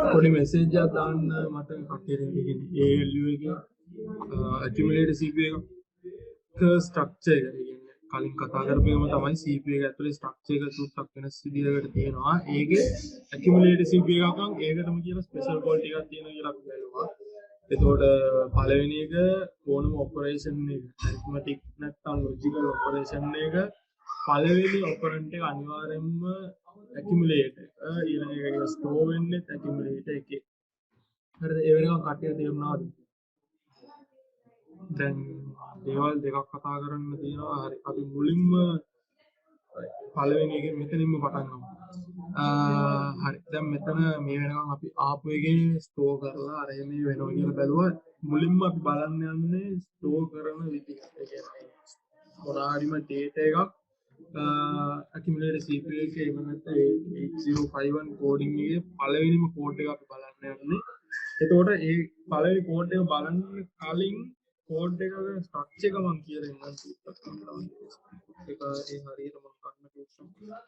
පොඩි මෙසේජ් එකක් දාන්න මට කටියට කියන්නේ ALU එකේ accumulator CPU එක ස්ට්‍රක්චර් එක කියන්නේ කලින් කතා කරපුවම තමයි CPU එක ඇතුලේ ස්ට්‍රක්චර් එක සුට්ටක් වෙනස් විදිහකට තියෙනවා. ඒකේ accumulator CPU එකක් නම් ඒකටම කියන ස්පෙෂල් quality එකක් තියෙනවා කියලා අපි බලනවා. එතකොට පළවෙනි එක ඕනම ඔපරේෂන් එක arithmetic නැත්නම් logical operation එක පළවෙනි ඔපරන්ට් එක අනිවාර්යයෙන්ම accumulator ඊළඟ එක store වෙන්නේ accumulator එකේ. හරිද? ඒ වෙනකන් කට්ටිය තේරුණාද? දැන් දේවල් දෙකක් කතා කරන්න තියෙනවා. හරි. අපි මුලින්ම පළවෙනි එකෙන් මෙතනින්ම පටන් ගමු. හරි. දැන් මෙතන මේ වෙනකන් අපි ආපු එකේ ස්ටෝර් කරලා අර මේ වෙනවා කියලා බැලුවා. මුලින්ම අපි බලන්න යන්නේ ස්ටෝර් කරන විදිහ. ඒ කියන්නේ මොනාරිම data එකක් accumulator CPU එකේ එහෙම නැත්නම් 8051 coding එකේ පළවෙනිම code එක අපි බලන්න යන්නේ. එතකොට ඒ පළවෙනි code එක බලන්න කලින් code එකක structure එක මම කියලා ඉන්නම් සූත්‍රයක් කරනවා. ඒක ඒ හරියට මම ගන්න ප්‍රොග්‍රෑම්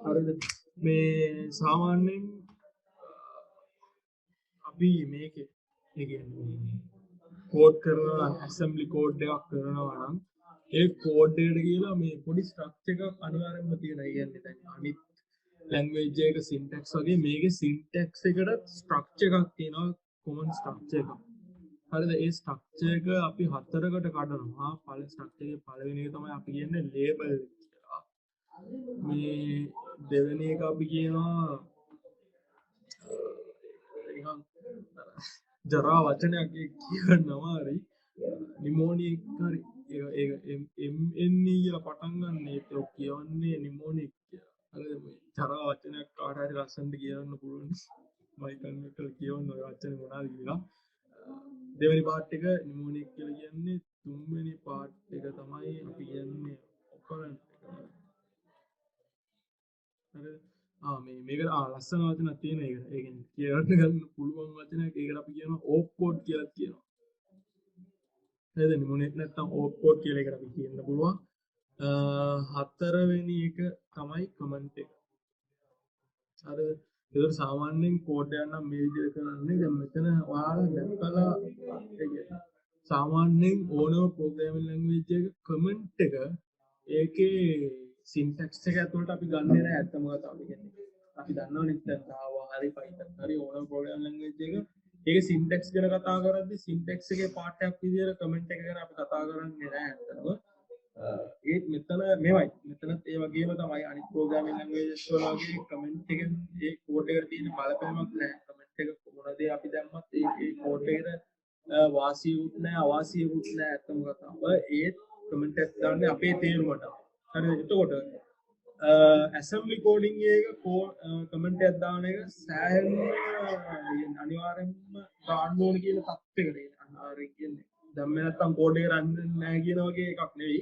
හරිද මේ සාමාන්‍යයෙන් අපි මේකේ ඒ කියන්නේ කෝඩ් කරනවා ඇසෙම්බලි කෝඩ් එකක් කරනවා නම් ඒ කෝඩ් එකට කියලා මේ පොඩි ස්ට්‍රක්චර් එකක් අනිවාර්යයෙන්ම තියෙනවා. ඒ කියන්නේ දැන් අනිත් ලැන්ග්වේජ් එක සින්ටැක්ස් වගේ මේකේ සින්ටැක්ස් එකට ස්ට්‍රක්චර් එකක් තියෙනවා කොමන් ස්ට්‍රක්චර් එකක්. හරිද? ඒ ස්ට්‍රක්චර් එක අපි හතරකට කඩනවා. පළවෙනි ස්ට්‍රක්චර් එකේ පළවෙනි එක තමයි අපි කියන්නේ ලේබල් කියලා. මේ දෙවෙනි එක අපි කියනවා නිකන් ජරා වචනයක් කියනවා හරි නිමෝනික් හරි ඒක MNE කියලා පටන් ගන්න ඒක කියවන්නේ නිමෝනික් කියලා. හරිද? මේ ජරා වචනයක් කාට හරි ලස්සනට කියවන්න පුළුවන්. මයිකන් එක කියවන්න ඔය වචනේ මොනවද කියලා. දෙවෙනි පාර්ට් එක නිමෝනික් කියලා කියන්නේ. තුන්වෙනි පාර්ට් එක තමයි අපි කියන්නේ ඔපරන්ට් එක. හරිද? මේක ලස්සන වචනක් තියෙන එක. ඒ කියන්නේ කියවන්න ගන්න පුළුවන් වචනයක්. ඒකට අපි කියනවා ඕප් කෝඩ් කියලා කියනවා. හරිද? නිමෝනික් නැත්නම් ඕප් කෝඩ් කියලා එකට අපි කියන්න පුළුවන්. හතරවෙනි එක තමයි කමෙන්ට් එක. හරිද? ඒක සාමාන්‍යයෙන් කෝඩ් එකක් නම් මේ විදිහට කරන්නේ. දැන් මෙතන ඔයාලා දැක්කලා සාමාන්‍යයෙන් ඕනම ප්‍රෝග්‍රෑමින් ලැන්ග්වේජ් එක කමෙන්ට් එක ඒකේ සින්ටැක්ස් එක ඇතුළට අපි ගන්නෙ නැහැ ඇත්තම කතාව කියන්නේ. අපි දන්නවනේ Java හරි Python හරි ඕනම ප්‍රෝග්‍රෑමින් ලැන්ග්වේජ් එක ඒකේ සින්ටැක්ස් ගැන කතා කරද්දී සින්ටැක්ස් එකේ පාර්ට් එකක් විදිහට කමෙන්ට් එක ගැන අපි කතා කරන්නේ නැහැ ඇත්තටම. ඒත් මෙතන මේවයි මෙතනත් ඒ වගේම තමයි අනිත් ප්‍රෝග්‍රෑමින් ලැන්ග්වේජස් වල වගේ කමෙන්ට් එකෙන් ඒ කෝඩ් එකට තියෙන බලපෑමක් නැහැ. කමෙන්ට් එක මොන දේ අපි දැම්මත් ඒ කෝඩ් එකට වාසියුත් නැහැ අවාසියුත් නැහැ ඇත්තම කතාව. ඒත් කමෙන්ට් එකක් දාන්නේ අපේ තේරුමට. හරිද? එතකොට assembly coding එක කමෙන්ට් එකක් දාන එක සෑහෙන අනිවාර්යෙන්ම දාන්න ඕන කියන තත්ත්වයකට එන. අනිවාර්යෙන් කියන්නේ දැම්මේ නැත්තම් කෝඩ් එක රන් වෙන්නේ නැහැ කියන වගේ එකක් නෙවෙයි.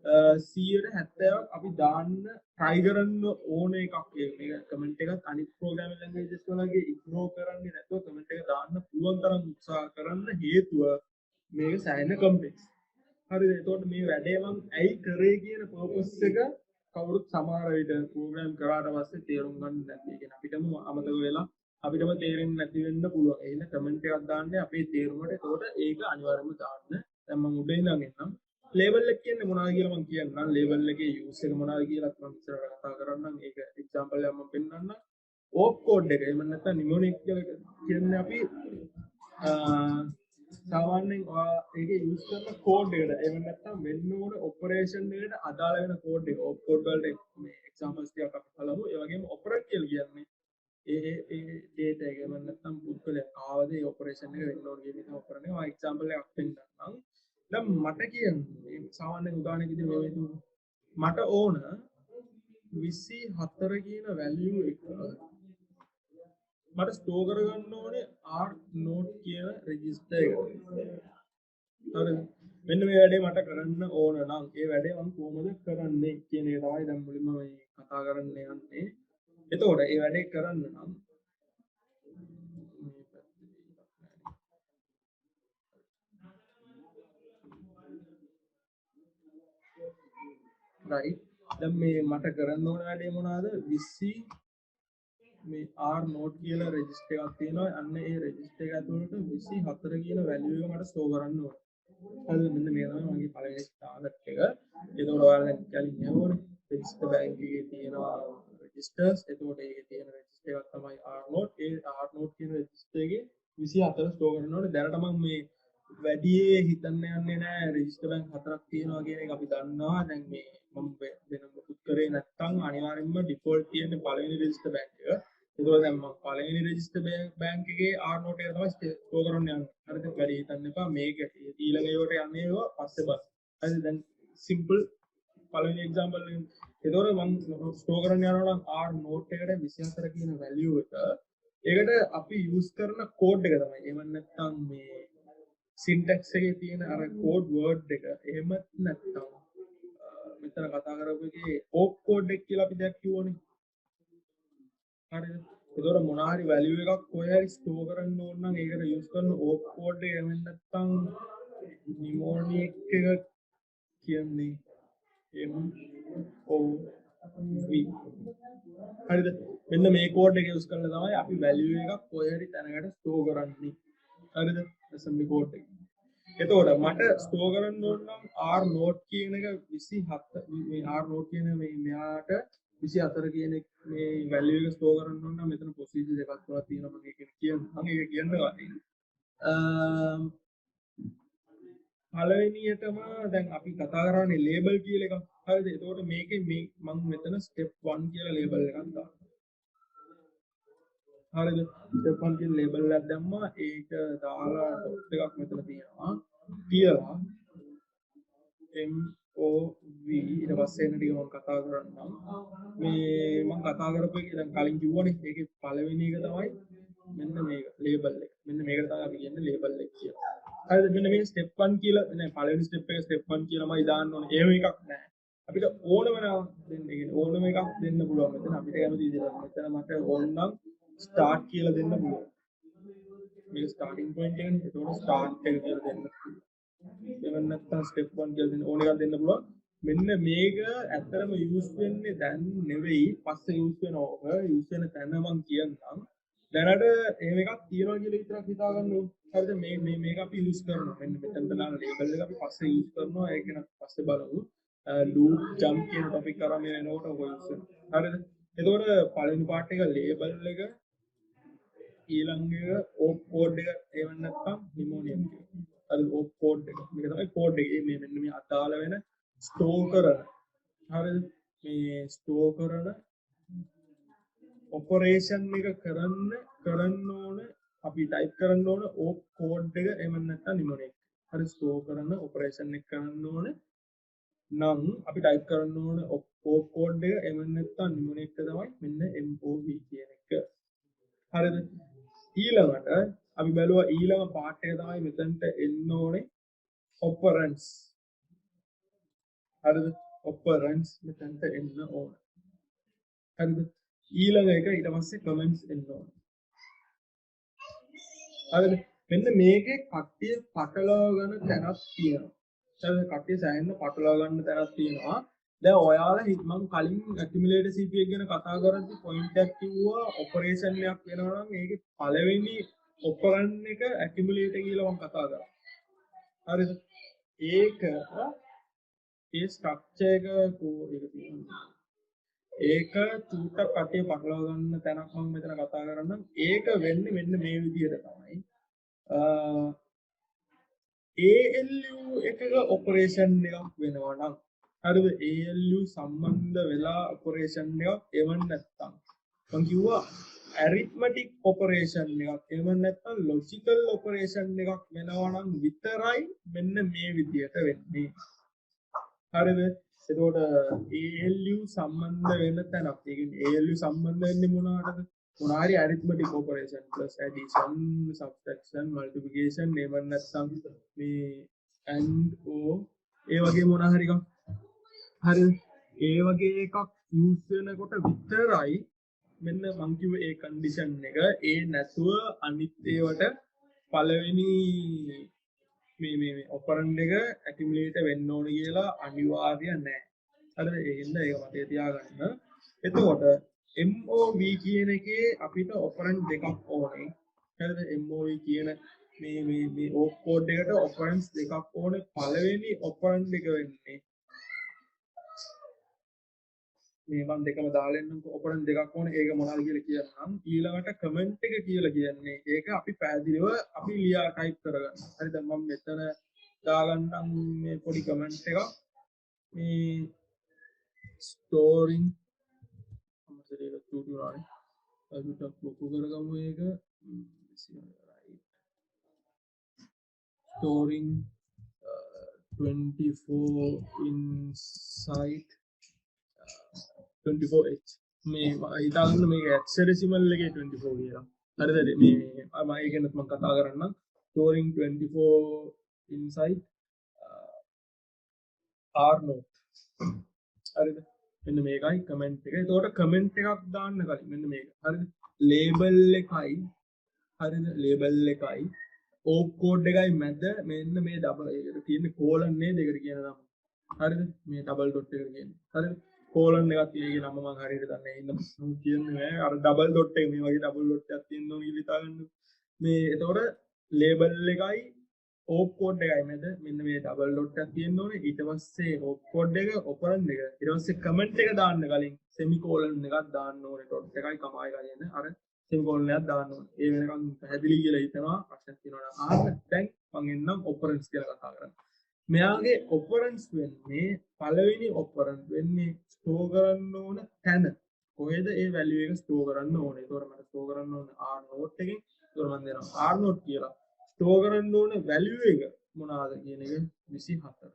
170ක් අපි දාන්න try කරන්න ඕන එකක්. මේක කමෙන්ට් එකත් අනිත් ප්‍රෝග්‍රෑමින් ලැන්ග්වේජස් වලගේ ඉග්නෝර් කරන්නේ නැතුව කමෙන්ට් එක දාන්න පුළුවන් තරම් උත්සාහ කරන්න හේතුව මේක සෑහෙන කම්ප්ලෙක්ස්. හරිද? එතකොට මේ වැඩේ මම ඇයි කරේ කියන පර්පස් එක කවුරුත් සමහර විට ප්‍රෝග්‍රෑම් කරාට පස්සේ තේරුම් ගන්න නැති. ඒ කියන්නේ අපිටම අමතක වෙලා අපිටම තේරෙන්නේ නැති වෙන්න පුළුවන්. ඒ හින්දා කමෙන්ට් එකක් දාන්නේ අපේ තේරුමට. එතකොට ඒක අනිවාර්යයෙන්ම දාන්න. දැන් මම උඩ ඉඳන් එන්නම්. ලේබල් එක කියන්නේ මොනවද කියලා මම කියන්නම්. ලේබල් එකේ යූස් එක මොනවද කියලා මම ඉස්සරහට කතා කරන්නම්. ඒක එක්සැම්පල් එකක් මම පෙන්නන්නම්. ඕප් කෝඩ් එක එහෙම නැත්නම් නිමෝනික් කියලා කියන්නේ අපි සාමාන්‍යයෙන් ඒකේ යූස් කරන කෝඩ් එකට එහෙම නැත්නම් වෙන්න ඕන ඔපරේෂන් එකට අදාළ වෙන කෝඩ් එක ඕප් කෝඩ් වලට මේ එක්සැම්පල්ස් ටිකක් අපි බලමු. ඒ වගේම ඔපරන්ට් කියලා කියන්නේ ඒ data එක එහෙම නැත්නම් පුද්ගලයා ආවද ඒ ඔපරේෂන් එක වෙන්න ඕන කියන එක ඔපරන්ට් එක. මම එක්සැම්පල් එකක් පෙන්නන්නම්. දැන් මට කියන්නේ සාමාන්‍ය උදාහරණයක් විදිහට මේ වගේ මට ඕන 24 කියන වැලියු එක මට ස්ටෝර් කරගන්න ඕනේ R note කියන රෙජිස්ටර් එකට. හරිද? මෙන්න මේ වැඩේ මට කරන්න ඕන නම් ඒ වැඩේ මම කොහොමද කරන්නේ කියන එක තමයි දැන් මුලින්ම මේ කතා කරන්න යන්නේ. එතකොට ඒ වැඩේ කරන්න නම් right දැන් මේ මට කරන්න ඕන වැඩේ මොනවාද 20 මේ R note කියලා රෙජිස්ටර් එකක් තියෙනවා අන්න ඒ රෙජිස්ටර් එක ඇතුළට 24 කියන වැලියු එක මට ස්ටෝර් කරන්න ඕන. හරිද මෙන්න මේ තමයි මගේ පළවෙනි ටාගට් එක. ඒකෝට ඔයාලා දැන් කලින් නෑවනේ රෙජිස්ටර් බැංක් එකේ තියෙනවා රෙජිස්ටර්ස්. ඒකෝට ඒකේ තියෙන රෙජිස්ටර් එකක් තමයි R note. ඒ R note කියන රෙජිස්ටර් එකේ 24 ස්ටෝර් කරන්න ඕනේ. දැනට මම මේ වැඩියේ හිතන්න යන්නේ නෑ රෙජිස්ටර් බැංක් හතරක් තියෙනවා කියන එක අපි දන්නවා. දැන් මේ මම වෙන මොකුත් කරේ නැත්නම් අනිවාර්යෙන්ම ඩිෆෝල්ට් තියෙන්නේ පළවෙනි රෙජිස්ටර් බැංක් එක. ඒක දැන් මම පළවෙනි රෙජිස්ටර් බැංක් එකේ R note එක තමයි ස්ටෝර් කරන්න යන්නේ. හරිද? වැඩි හිතන්න එපා. මේක ඊළඟ ඒවට යන්නේ ඒවා පස්සේ බලන්න. හරිද? දැන් සිම්පල් පළවෙනි එක්සැම්පල් එකෙන් ඒතකොට මම ස්ටෝර් කරන්න යනවා නම් R note එකට 24 කියන වැලියු එක. ඒකට අපි යූස් කරන කෝඩ් එක තමයි. එහෙම නැත්නම් මේ සින්ටැක්ස් එකේ තියෙන අර කෝඩ් වර්ඩ් එක. එහෙම නැත්නම් මෙතන කතා කරපු එකේ ඕප් කෝඩ් එක කියලා අපි දෙයක් කිව්වනේ. හරිද? ඒතකොට මොන හරි වැලියු එකක් කොහේ හරි ස්ටෝර් කරන්න ඕන නම් ඒකට යූස් කරන ඕප් කෝඩ් එක එහෙම නැත්නම් නිමෝනික් එක කියන්නේ MOV. හරිද? මෙන්න මේ කෝඩ් එක යූස් කරලා තමයි අපි වැලියු එකක් කොහේ හරි තැනකට ස්ටෝර් කරන්නේ. හරිද? assembly code එක. එතකොට මට ස්ටෝර් කරන්න ඕන නම් R note කියන එක 27 මේ R note කියන මේ මෙයාට 24 කියන මේ වැලියු එක ස්ටෝර් කරන්න ඕන නම් මෙතන ප්‍රොසීජර් දෙකක් තුනක් තියෙනවා මම ඒක කියන්න ගන්නේ. පළවෙනියටම දැන් අපි කතා කරන්නේ ලේබල් කියලා එකක්. හරිද? එතකොට මේකේ මම මෙතන step 1 කියලා ලේබල් එකක් දානවා. හරිද? step 1 කියන ලේබල් එකක් දැම්මා. ඒක දාලා dot එකක් මෙතන තියෙනවා. කියලා MOV ඊට පස්සේ එන ටික මම කතා කරන්නම්. මේ මම කතා කරපු එක දැන් කලින් කිව්වනේ. ඒකේ පළවෙනි එක තමයි මෙන්න මේක ලේබල් එක. මෙන්න මේකට තමයි අපි කියන්නේ ලේබල් එක කියලා. හරිද? මෙන්න මේ step 1 කියලා නෑ පළවෙනි step එක step 1 කියලාමයි දාන්න ඕනේ. එහෙම එකක් නෑ. අපිට ඕනම දෙන්න කියන්නේ ඕනම එකක් දෙන්න පුළුවන්. මෙතන අපිට කැමති විදිහට. මෙතන මට ඕන නම් start කියලා දෙන්න පුළුවන්. මේක starting point එකනේ. ඒතකොට start එක කියලා දෙන්න. එහෙම නැත්නම් step 1 කියලා දෙන්න ඕන එකක් දෙන්න පුළුවන්. මෙන්න මේක ඇත්තටම යූස් වෙන්නේ දැන් නෙවෙයි පස්සේ යූස් වෙනවා. ඔක යූස් වෙන තැන මම කියන්නම්. දැනට එහෙම එකක් තියනවා කියලා විතරක් හිතා ගන්න ඕනේ. හරිද? මේක අපි යූස් කරනවා. මෙන්න මෙතන දාන ලේබල් එක අපි පස්සේ යූස් කරනවා. ඒක නම් පස්සේ බලමු. loop jump කියන topic කරා මේ වෙනකොට ඔක යූස් වෙනවා. හරිද? එතකොට පළවෙනි part එක ලේබල් එක ඊළඟ එක ඕප් කෝඩ් එක එහෙම නැත්නම් නිමෝනියම් එක. හරිද? ඕප් කෝඩ් එක. මේක තමයි කෝඩ් එක. මේ මෙන්න මේ අදාළ වෙන ස්ටෝර් කරන. හරිද? මේ ස්ටෝර් කරන ඔපරේෂන් එක කරන්න ඕන අපි ටයිප් කරන්න ඕන ඕප් කෝඩ් එක එහෙම නැත්නම් නිමෝනියම්. හරි ස්ටෝර් කරන ඔපරේෂන් එක කරන්න ඕන නම් අපි ටයිප් කරන්න ඕන ඕප් කෝඩ් එක එහෙම නැත්නම් නිමෝනියම් එක තමයි මෙන්න MOV කියන එක. හරිද? ඊළඟට අපි බලුවා ඊළඟ පාර්ට් එක තමයි මෙතනට එන්න ඕනේ ඔපරන්ඩ්ස්. හරිද? ඔපරන්ඩ්ස් මෙතනට එන්න ඕනේ. හරිද? ඊළඟ එක ඊට පස්සේ කමෙන්ට්ස් එන්න ඕනේ. හරිද? මෙන්න මේකේ කට්ටිය පටලවා ගන්න තැනක් තියෙනවා. හරිද? කට්ටිය සෑහෙන පටලවා ගන්න තැනක් තියෙනවා. දැන් ඔයාලා මම කලින් ඇකියුමුලේටර් CP එක ගැන කතා කරද්දි පොයින්ට් එකක් කිව්වා ඔපරේෂන් එකක් වෙනවා නම් ඒකේ පළවෙනි ඔපරන්ඩ් එක ඇකියුමුලේටර් කියලා මම කතා කරා. හරිද? ඒක ඒ ස්ට්‍රක්චර් එක ඒක තියෙනවා. ඒක චූට්ටක් කටේ පටලවා ගන්න තැනක් මම මෙතන කතා කරන්නම්. ඒක වෙන්නේ මෙන්න මේ විදිහට තමයි. ALU එකක ඔපරේෂන් එකක් වෙනවා නම් හරිද? ALU සම්බන්ධ වෙලා ඔපරේෂන් එකක් එවන්න නැත්තම් මම කිව්වා ඇරිත්මැටික් ඔපරේෂන් එකක් එවන්න නැත්තම් ලොජිකල් ඔපරේෂන් එකක් වෙනවා නම් විතරයි මෙන්න මේ විදිහට වෙන්නේ. හරිද? එතකොට ALU සම්බන්ධ වෙන තැනක්. ඒ කියන්නේ ALU සම්බන්ධ වෙන්නේ මොනවටද? මොනාරි arithmetic operation plus addition, subtraction, multiplication එහෙම නැත්නම් මේ and or ඒ වගේ මොනා හරි එකක්. හරිද? ඒ වගේ එකක් යූස් වෙනකොට විතරයි මෙන්න මං කිව්ව ඒ කන්ඩිෂන් එක ඒ නැතුව අනිත් ඒවට පළවෙනි මේ ඔපරන්ඩ් එක ඇකියුමුලේටර් වෙන්න ඕන කියලා අනිවාර්ය නැහැ. හරිද ඒ හින්දා ඒක මතේ තියාගන්න එතකොට MOV කියන එකේ අපිට ඔපරන්ට් දෙකක් ඕනේ හරිද MOV කියන මේ ඕක් කෝඩ් එකට ඔපරන්ට්ස් දෙකක් ඕනේ පළවෙනි ඔපරන්ට් එක වෙන්නේ මේ මම දෙකම දාලා එන්නම්කො ඔපරන්ට් දෙකක් ඕනේ ඒක මොනවද කියලා කියන්නම් ඊළඟට කමෙන්ට් එක කියලා කියන්නේ ඒක අපි පැහැදිලිව අපි ලියා ටයිප් කරගන්න හරිද මම මෙතන දාගන්නම් මේ පොඩි කමෙන්ට් එකක් මේ ස්ටෝරින් අමතක ඒක චූටි වුණානේ අපිට ලොකු කරගමු ඒක storing 24 inside 24h මේ හිතාගන්න මේක hexadecimal එකේ 24 කියලා. හරිද? මේ මම ඒකෙන්ත් මම කතා කරන්නම්. storing 24 inside r note. හරිද? මෙන්න මේකයි කමෙන්ට් එක. එතකොට කමෙන්ට් එකක් දාන්න කලින් මෙන්න මේක. හරිද? label එකයි හරිද? label එකයි ඕක් කෝඩ් එකයි මැද මෙන්න මේ ඩබල් එකට තියෙන කෝලන් නේද ඒකට කියන නම. හරිද? මේ ඩබල් ඩොට් එකට කියන්නේ. හරිද? කෝලන් එකක් තියෙගේ නම මම හරියට දන්නේ නැහැ. ඉන්න මම කියන්නේ නෑ. අර ඩබල් ඩොට් එක මේ වගේ ඩබල් ඩොට් එකක් තියෙන්න ඕන කියලා හිතාගන්න. මේ එතකොට ලේබල් එකයි ඕක් කෝඩ් එකයි මැද මෙන්න මේ ඩබල් ඩොට් එකක් තියෙන්න ඕනේ. ඊට පස්සේ ඕක් කෝඩ් එක ඔපරන්ට් එක. ඊට පස්සේ කමෙන්ට් එක දාන්න කලින් සෙමිකෝලන් එකක් දාන්න ඕනේ. ඩොට් එකයි කමයි ගන්නේ. අර සෙමිකෝලන් එකක් දාන්න ඕනේ. ඒ වෙනකන් පැහැදිලි කියලා හිතනවා. ප්‍රශ්න තියෙනවා නම් අහන්න. දැන් මම එන්නම් ඔපරන්ට්ස් කියලා කතා කරන්න. මෙයාගේ ඔපරන්ට්ස් වෙන්නේ පළවෙනි ඔපරන්ට් වෙන්නේ ස්ටෝර් කරන්න ඕන තැන. කොහෙද ඒ වැලියු එක ස්ටෝර් කරන්න ඕනේ. ඒතකොට මට ස්ටෝර් කරන්න ඕනේ r note එකෙන්. ඒතකොට මම දෙනවා r note කියලා. ස්ටෝර් කරන්න ඕනේ වැලියු එක මොනවාද කියන එක 24.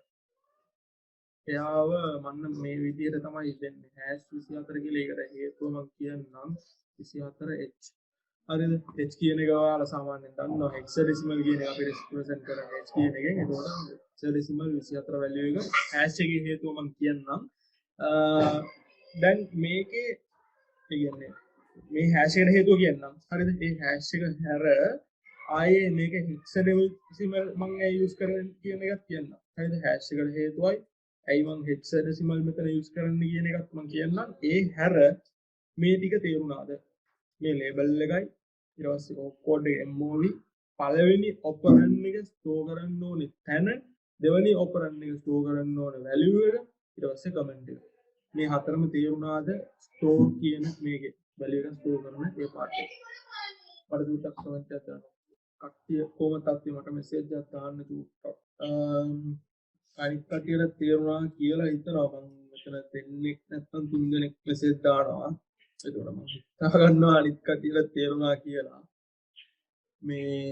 එයාව මම මේ විදිහට තමයි දෙන්නේ. #24 කියලා ඒකට හේතුව මම කියන්නම් 24h. හරිද? h කියන එක ඔයාලා සාමාන්‍යයෙන් දන්නවා hexadecimal කියන එක අපි represent කරන h කියන එකෙන්. ඒතකොට hexadecimal 24 වැලියු එක hash එකේ හේතුව මම කියන්නම්. දැන් මේකේ කියන්නේ මේ hash එකට හේතුව කියන්නම්. හරිද? ඒ hash එක හැර ආයේ මේක hexadecimal මම use කරන්නේ කියන එකත් කියන්නම්. හරිද? hash එකට හේතුවයි ඇයි මම hexadecimal මෙතන use කරන්න කියන එකත් මම කියන්නම්. ඒ හැර මේ ටික තේරුණාද? මේ label එකයි ඊට පස්සේ ඕක් කෝඩ් එක MOV පළවෙනි ඔපරන්ඩ් එක ස්ටෝර් කරන්න ඕනේ තැන දෙවෙනි ඔපරන්ඩ් එක ස්ටෝර් කරන්න ඕනේ වැලියු එක ඊට පස්සේ කමෙන්ට් එක මේ හතරම තේරුණාද ස්ටෝර් කියන මේකේ වැලියු එක ස්ටෝර් කරන ඒ පාර්ට් එක මට දුටක් කමෙන්ට් එකක් දාන්න කට්ටිය කොහොමද තාත්තේ මට මෙසේජ් එකක් දාන්න දුටක් අනිත් කට්ටියට තේරුණා කියලා හිතනවා මම මෙතන දෙන්නෙක් නැත්නම් තුන් දෙනෙක් මෙසේජ් දානවා එතකොට මම හිතා ගන්නවා අනිත් කට්ටියට තේරුණා කියලා මේ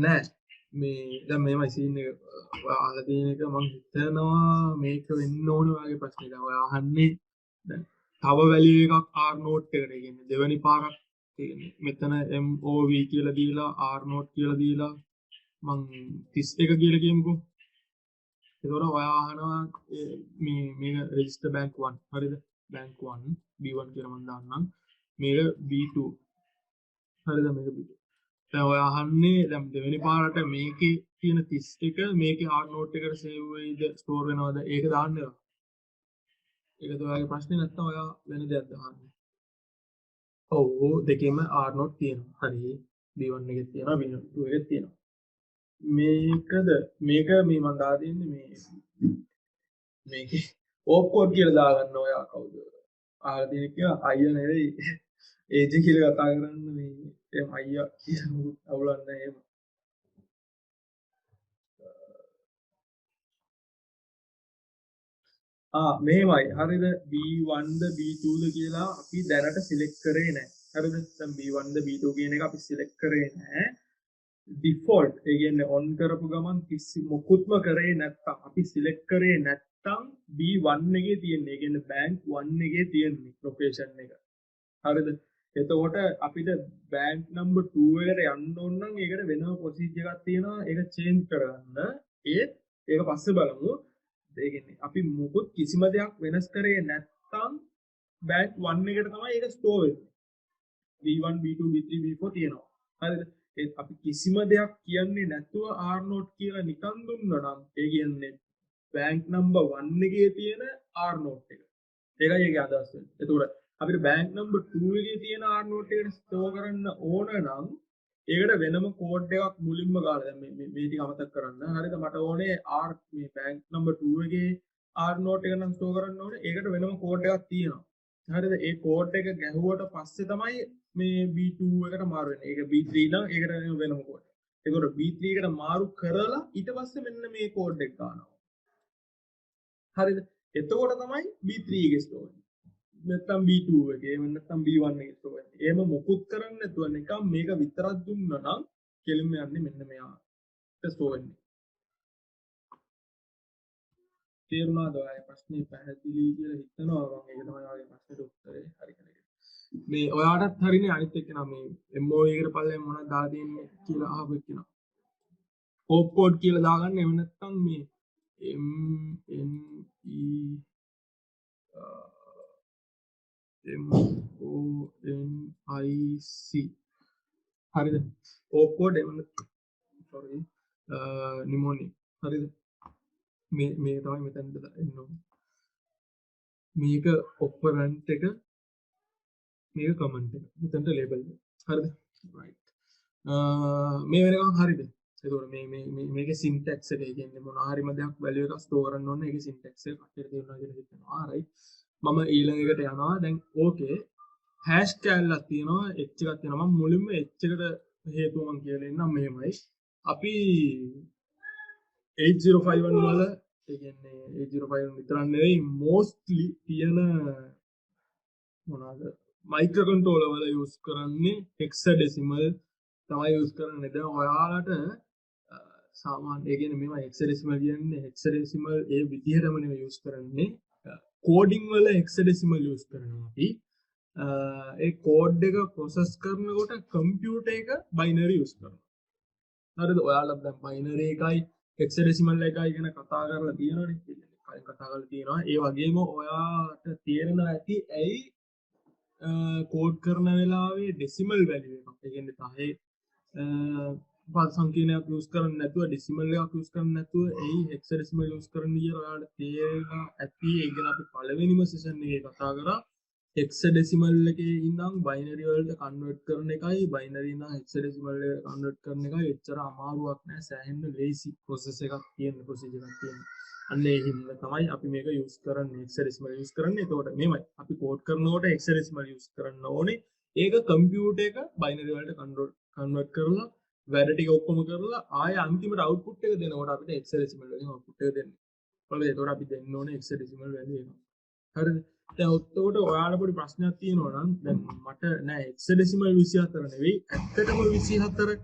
නෑ මේ දැන් මේමයි සීන් එක අහලා තියෙන එක මම හිතනවා මේක වෙන්න ඕන වගේ ප්‍රශ්නයක්. ඔය අහන්නේ දැන් තව වැලියු එකක් r note එකට කියන්නේ දෙවෙනි පාරක් තියෙන්නේ. මෙතන MOV කියලා දීලා r note කියලා දීලා මං 31 කියලා කියමුකෝ. ඒතකොට ඔයා අහනවා මේ මේක register bank 1 හරිද? bank 1 B1 කියලා මම දාන්නම්. මේක B2 හරිද මේක B2. දැන් ඔය අහන්නේ දැන් දෙවෙනි පාරට මේකේ තියෙන 31 මේකේ r note එකට save වෙයිද store වෙනවද ඒක දාන්න වෙනවා. ඒකද ඔයාගේ ප්‍රශ්නේ නැත්නම් ඔයා වෙන දෙයක් දාන්නේ. ඔව් දෙකේම r note තියෙනවා. හරි. B1 එකේ තියෙනවා B2 එකේ තියෙනවා. මේකද මේක මේ මම දා දෙන්නේ මේකේ ඕක් කෝඩ් කියලා දාගන්න ඔයා කවුද? අහලා තියෙන කියා අයියා නෙවෙයි. ඒජ් කියලා කතා කරන්න මේ එහෙම අයියා කියලා අවුලක් නැහැ එහෙම. මෙහෙමයි. හරිද? B1ද B2ද කියලා අපි දැනට සිලෙක්ට් කරේ නැහැ. හරිද? දැන් B1ද B2 කියන එක අපි සිලෙක්ට් කරේ නැහැ. ඩිෆෝල්ට් ඒ කියන්නේ ඔන් කරපු ගමන් කිසි මොකුත්ම කරේ නැත්තම් අපි සිලෙක්ට් කරේ නැත්තම් B1 එකේ තියෙන්නේ. ඒ කියන්නේ බැංක් 1 එකේ තියෙන්නේ ලොකේෂන් එක. හරිද? එතකොට අපිට බැංක් නම්බර් 2 එකට යන්න ඕන නම් ඒකට වෙනම ප්‍රොසීජර් එකක් තියෙනවා. ඒක චේන්ජ් කරගන්න. ඒක පස්සේ බලමු. ඒ කියන්නේ අපි මොකුත් කිසිම දෙයක් වෙනස් කරේ නැත්තම් බෑන්ක් 1 එකට තමයි ඒක ස්ටෝර් වෙන්නේ. B1 B2 B3 B4 තියෙනවා. හරිද? ඒ අපි කිසිම දෙයක් කියන්නේ නැතුව R note කියලා නිකන් දුන්නා නම් ඒ කියන්නේ බෑන්ක් නම්බර් 1 එකේ තියෙන R note එක. ඒකයි ඒකේ අදහස වෙන්නේ. එතකොට අපිට බෑන්ක් නම්බර් 2 එකේ තියෙන R note එකට ස්ටෝර් කරන්න ඕන නම් ඒකට වෙනම කෝඩ් එකක් මුලින්ම ගාලා දැන් මේ ටික අමතක කරන්න. හරිද? මට ඕනේ R මේ බෑන්ක් නම්බර් 2 එකේ R note එක නම් ස්ටෝර් කරන්න ඕනේ. ඒකට වෙනම කෝඩ් එකක් තියෙනවා. හරිද? ඒ කෝඩ් එක ගැහුවට පස්සේ තමයි මේ B2 එකට මාරු වෙන්නේ. ඒක B3 නම් ඒකට වෙනම කෝඩ් එකක්. ඒකට B3 එකට මාරු කරලා ඊට පස්සේ මෙන්න මේ කෝඩ් එක ගන්නවා. හරිද? එතකොට තමයි B3 එකේ ස්ටෝර් වෙන්නේ. නැත්තම් B2 එකේ එහෙම නැත්තම් B1 එකේ ස්ටෝර් වෙන්නේ. එහෙම මොකුත් කරන්නේ නැතුව නිකන් මේක විතරක් දුන්නා නම් කෙලින්ම යන්නේ මෙන්න මෙයාට ස්ටෝර් වෙන්නේ. තේරුණාද ඔයාලගේ ප්‍රශ්නේ පැහැදිලි කියලා හිතනවා මම. ඒක තමයි ඔයාලගේ ප්‍රශ්නෙට උත්තරේ. හරි කෙනෙක්. මේ ඔයාටත් හරිනේ අනිත් එක්ක නම් මේ MOA එකට පල්ලෙන් මොනවද දාලා තියෙන්නේ කියලා අහපු එක්කන. පොප් කෝඩ් කියලා දාගන්න එහෙම නැත්තම් මේ MONIC හරිද? පොප් කෝඩ් එහෙම sorry නිමෝනික් හරිද? මේ තමයි මෙතනට එන්න ඕනේ. මේක ඔපරන්ට් එක මේක කමෙන්ට් එක මෙතනට ලේබල් එක හරිද? right මේ වෙනකන් හරිද? එතකොට මේකේ සින්ටැක්ස් එක කියන්නේ මොන හරිම දෙයක් වැලියු එකක් ස්ටෝර් කරන්න ඕනේ. ඒකේ සින්ටැක්ස් එක කට්ටියට තේරුණා කියලා හිතනවා. right මම ඊළඟ එකට යනවා. දැන් ඕකේ හැෂ් කැලලක් තියෙනවා, h එකක් තියෙනවා. මම මුලින්ම h එකට හේතුව මම කියලා ඉන්නම් මෙහෙමයි. අපි 8051 වල ඒ කියන්නේ 8051 විතරක් නෙවෙයි mostly තියෙන මොනවාද මයික්‍රෝ කන්ට්‍රෝලර් වල යූස් කරන්නේ hexadecimal තමයි යූස් කරන්නේ. දැන් ඔයාලට සාමාන්‍ය ඒ කියන්නේ මේවා hexadecimal කියන්නේ hexadecimal ඒ විදිහටම නෙවෙයි යූස් කරන්නේ. කෝඩින් වල hexadecimal යූස් කරනවා අපි. ඒ කෝඩ් එක ප්‍රොසෙස් කරනකොට කම්පියුටර් එක බයිනරි යූස් කරනවා. හරිද? ඔයාලා දැන් බයිනරි එකයි hexadecimal එකයි ගැන කතා කරලා තියෙනවනේ. කලින් කතා කරලා තියෙනවා. ඒ වගේම ඔයාට තේරෙනවා ඇති ඇයි කෝඩ් කරන වෙලාවේ ඩෙසිමල් වැලියු එකක්. ඒ කියන්නේ 10 පද සංකීර්ණයක් යූස් කරන්නේ නැතුව ඩෙසිමල් එකක් යූස් කරන්නේ නැතුව එයි හෙක්සාඩෙසිමල් යූස් කරන්න කියලා ඔයාලට තේරෙනවා ඇති. ඒ කියන්නේ අපි පළවෙනිම සෙෂන් එකේ කතා කරා හෙක්සාඩෙසිමල් එකේ ඉඳන් බයිනරි වලට කන්වර්ට් කරන එකයි බයිනරි ඉඳන් හෙක්සාඩෙසිමල් එකට කන්වර්ට් කරන එකයි එච්චර අමාරුවක් නෑ. සෑහෙන්න ලේසි ප්‍රොසෙස් එකක් තියෙන ප්‍රොසීජර් එකක් තියෙන. අන්න ඒ හින්දා තමයි අපි මේක යූස් කරන්නේ හෙක්සාඩෙසිමල් යූස් කරන්නේ. එතකොට මේමයි අපි කෝඩ් කරනකොට හෙක්සාඩෙසිමල් යූස් කරන්න ඕනේ. ඒක කම්පියුටර් එක බයිනරි වලට කන්වර්ට් කරලා වැඩ ටික ඔක්කොම කරලා ආය අන්තිමට අවුට්පුට් එක දෙනකොට අපිට hexadecimal වලින් අවුට්පුට් එක දෙන්නේ. ඔයාලා ඒතකොට අපි දෙන්න ඕනේ hexadecimal වැලියු එක. හරිද? දැන් ඔතකොට ඔයාලා පොඩි ප්‍රශ්නයක් තියෙනවා නම් දැන් මට නෑ hexadecimal 24 නෙවෙයි ඇත්තටම 24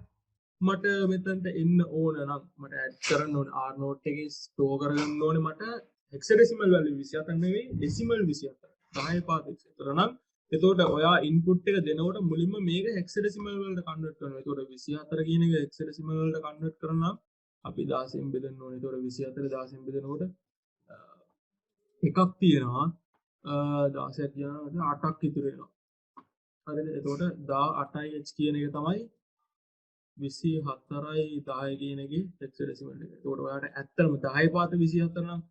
මට මෙතනට එන්න ඕන නම් මට ඇඩ් කරන්න ඕනේ R note එකේ ස්ටෝර් කරගන්න ඕනේ මට hexadecimal වැලියු 24 නෙවෙයි decimal 24. 10 පාත 24 නම් එතකොට ඔයා ඉන්පුට් එක දෙනකොට මුලින්ම මේක හෙක්සාඩෙසිමල් වලට කන්වර්ට් කරනවා. එතකොට 24 කියන එක හෙක්සාඩෙසිමල් වලට කන්වර්ට් කරනවා අපි 16න් බෙදන්න ඕනේ. එතකොට 24 16න් බෙදනකොට එකක් තියෙනවා 16ක් කියනවා 8ක් ඉතුරු වෙනවා. හරිද? එතකොට 18h කියන එක තමයි 24යි 10 කියන එකේ හෙක්සාඩෙසිමල් එක. එතකොට ඔයාලට ඇත්තටම 10 පාත 24 නම්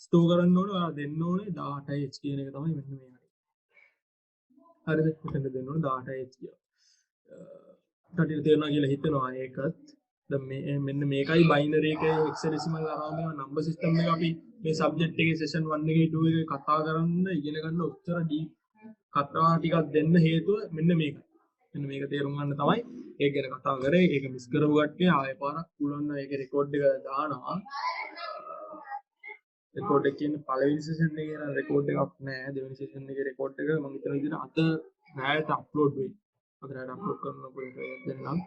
ස්ටෝර් කරන්න ඕනේ. ඔයා දෙන්න ඕනේ 18h කියන එක තමයි මෙන්න මේ. හරිද? මෙතන දෙන්න ඕනේ 18h කියලා. කටියට තේරෙනවා කියලා හිතනවා ඒකත්. දැන් මේ මෙන්න මේකයි බයිනරි එකේ හෙක්සාඩෙසිමල් අරාම මේවා නම්බර් සිස්ටම් එක අපි මේ සබ්ජෙක්ට් එකේ සෙෂන් 1 එකේ 2 එකේ කතා කරන්න ඉගෙන ගන්න උත්තර ඩීප් කතා ටිකක් දෙන්න හේතුව මෙන්න මේකයි. මෙන්න මේක තේරුම් ගන්න තමයි ඒක ගැන කතා කරේ. ඒක මිස් කරපු කට්ටිය ආයෙ පාරක් පුළුවන් නම් ඒකේ රෙකෝඩ් එක දානවා. රෙකෝඩ් එක කියන්නේ පළවෙනි සෙෂන් එකේ නම් රෙකෝඩ් එකක් නෑ. දෙවෙනි සෙෂන් එකේ රෙකෝඩ් එක මම හිතන විදිහට අද රායට අප්ලෝඩ් වෙයි. අද රායට අප්ලෝඩ් කරනකොට දෙන්නම්.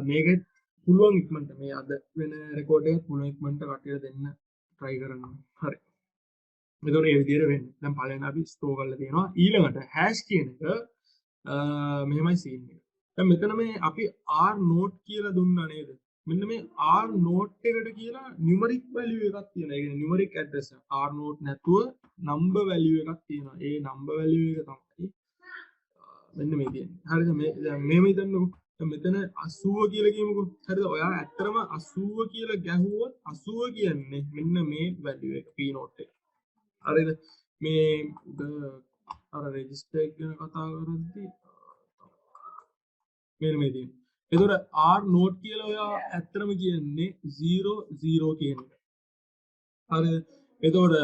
මේක පුළුවන් ඉක්මනට මේ අද වෙන රෙකෝඩ් එක පුළුවන් ඉක්මනට කටියට දෙන්න try කරන්න. හරි. එතකොට ඒ විදිහට වෙන්නේ. දැන් පළවෙනි අපි ස්ටෝර් කරලා තියෙනවා. ඊළඟට hash කියන එක මෙහෙමයි සීන් එක. දැන් මෙතන මේ අපි R note කියලා දුන්නා නේද? මෙන්න මේ R note එකට කියලා numeric value එකක් තියෙනවා. ඒ කියන්නේ numeric address R note නැතුව number value එකක් තියෙනවා. ඒ number value එක තමයි මෙන්න මේ තියෙන්නේ. හරිද? මේ දැන් මේව හිතන්නකෝ. දැන් මෙතන 80 කියලා කියමුකෝ. හරිද? ඔයා ඇත්තටම 80 කියලා ගැහුවොත් 80 කියන්නේ මෙන්න මේ value එක P note එක. හරිද? මේ අර register එක ගැන කතා කරද්දී මෙන්න මේ තියෙන්නේ. එතකොට R note කියලා ඔයා ඇත්තටම කියන්නේ 00 කියන එක. හරිද? එතකොට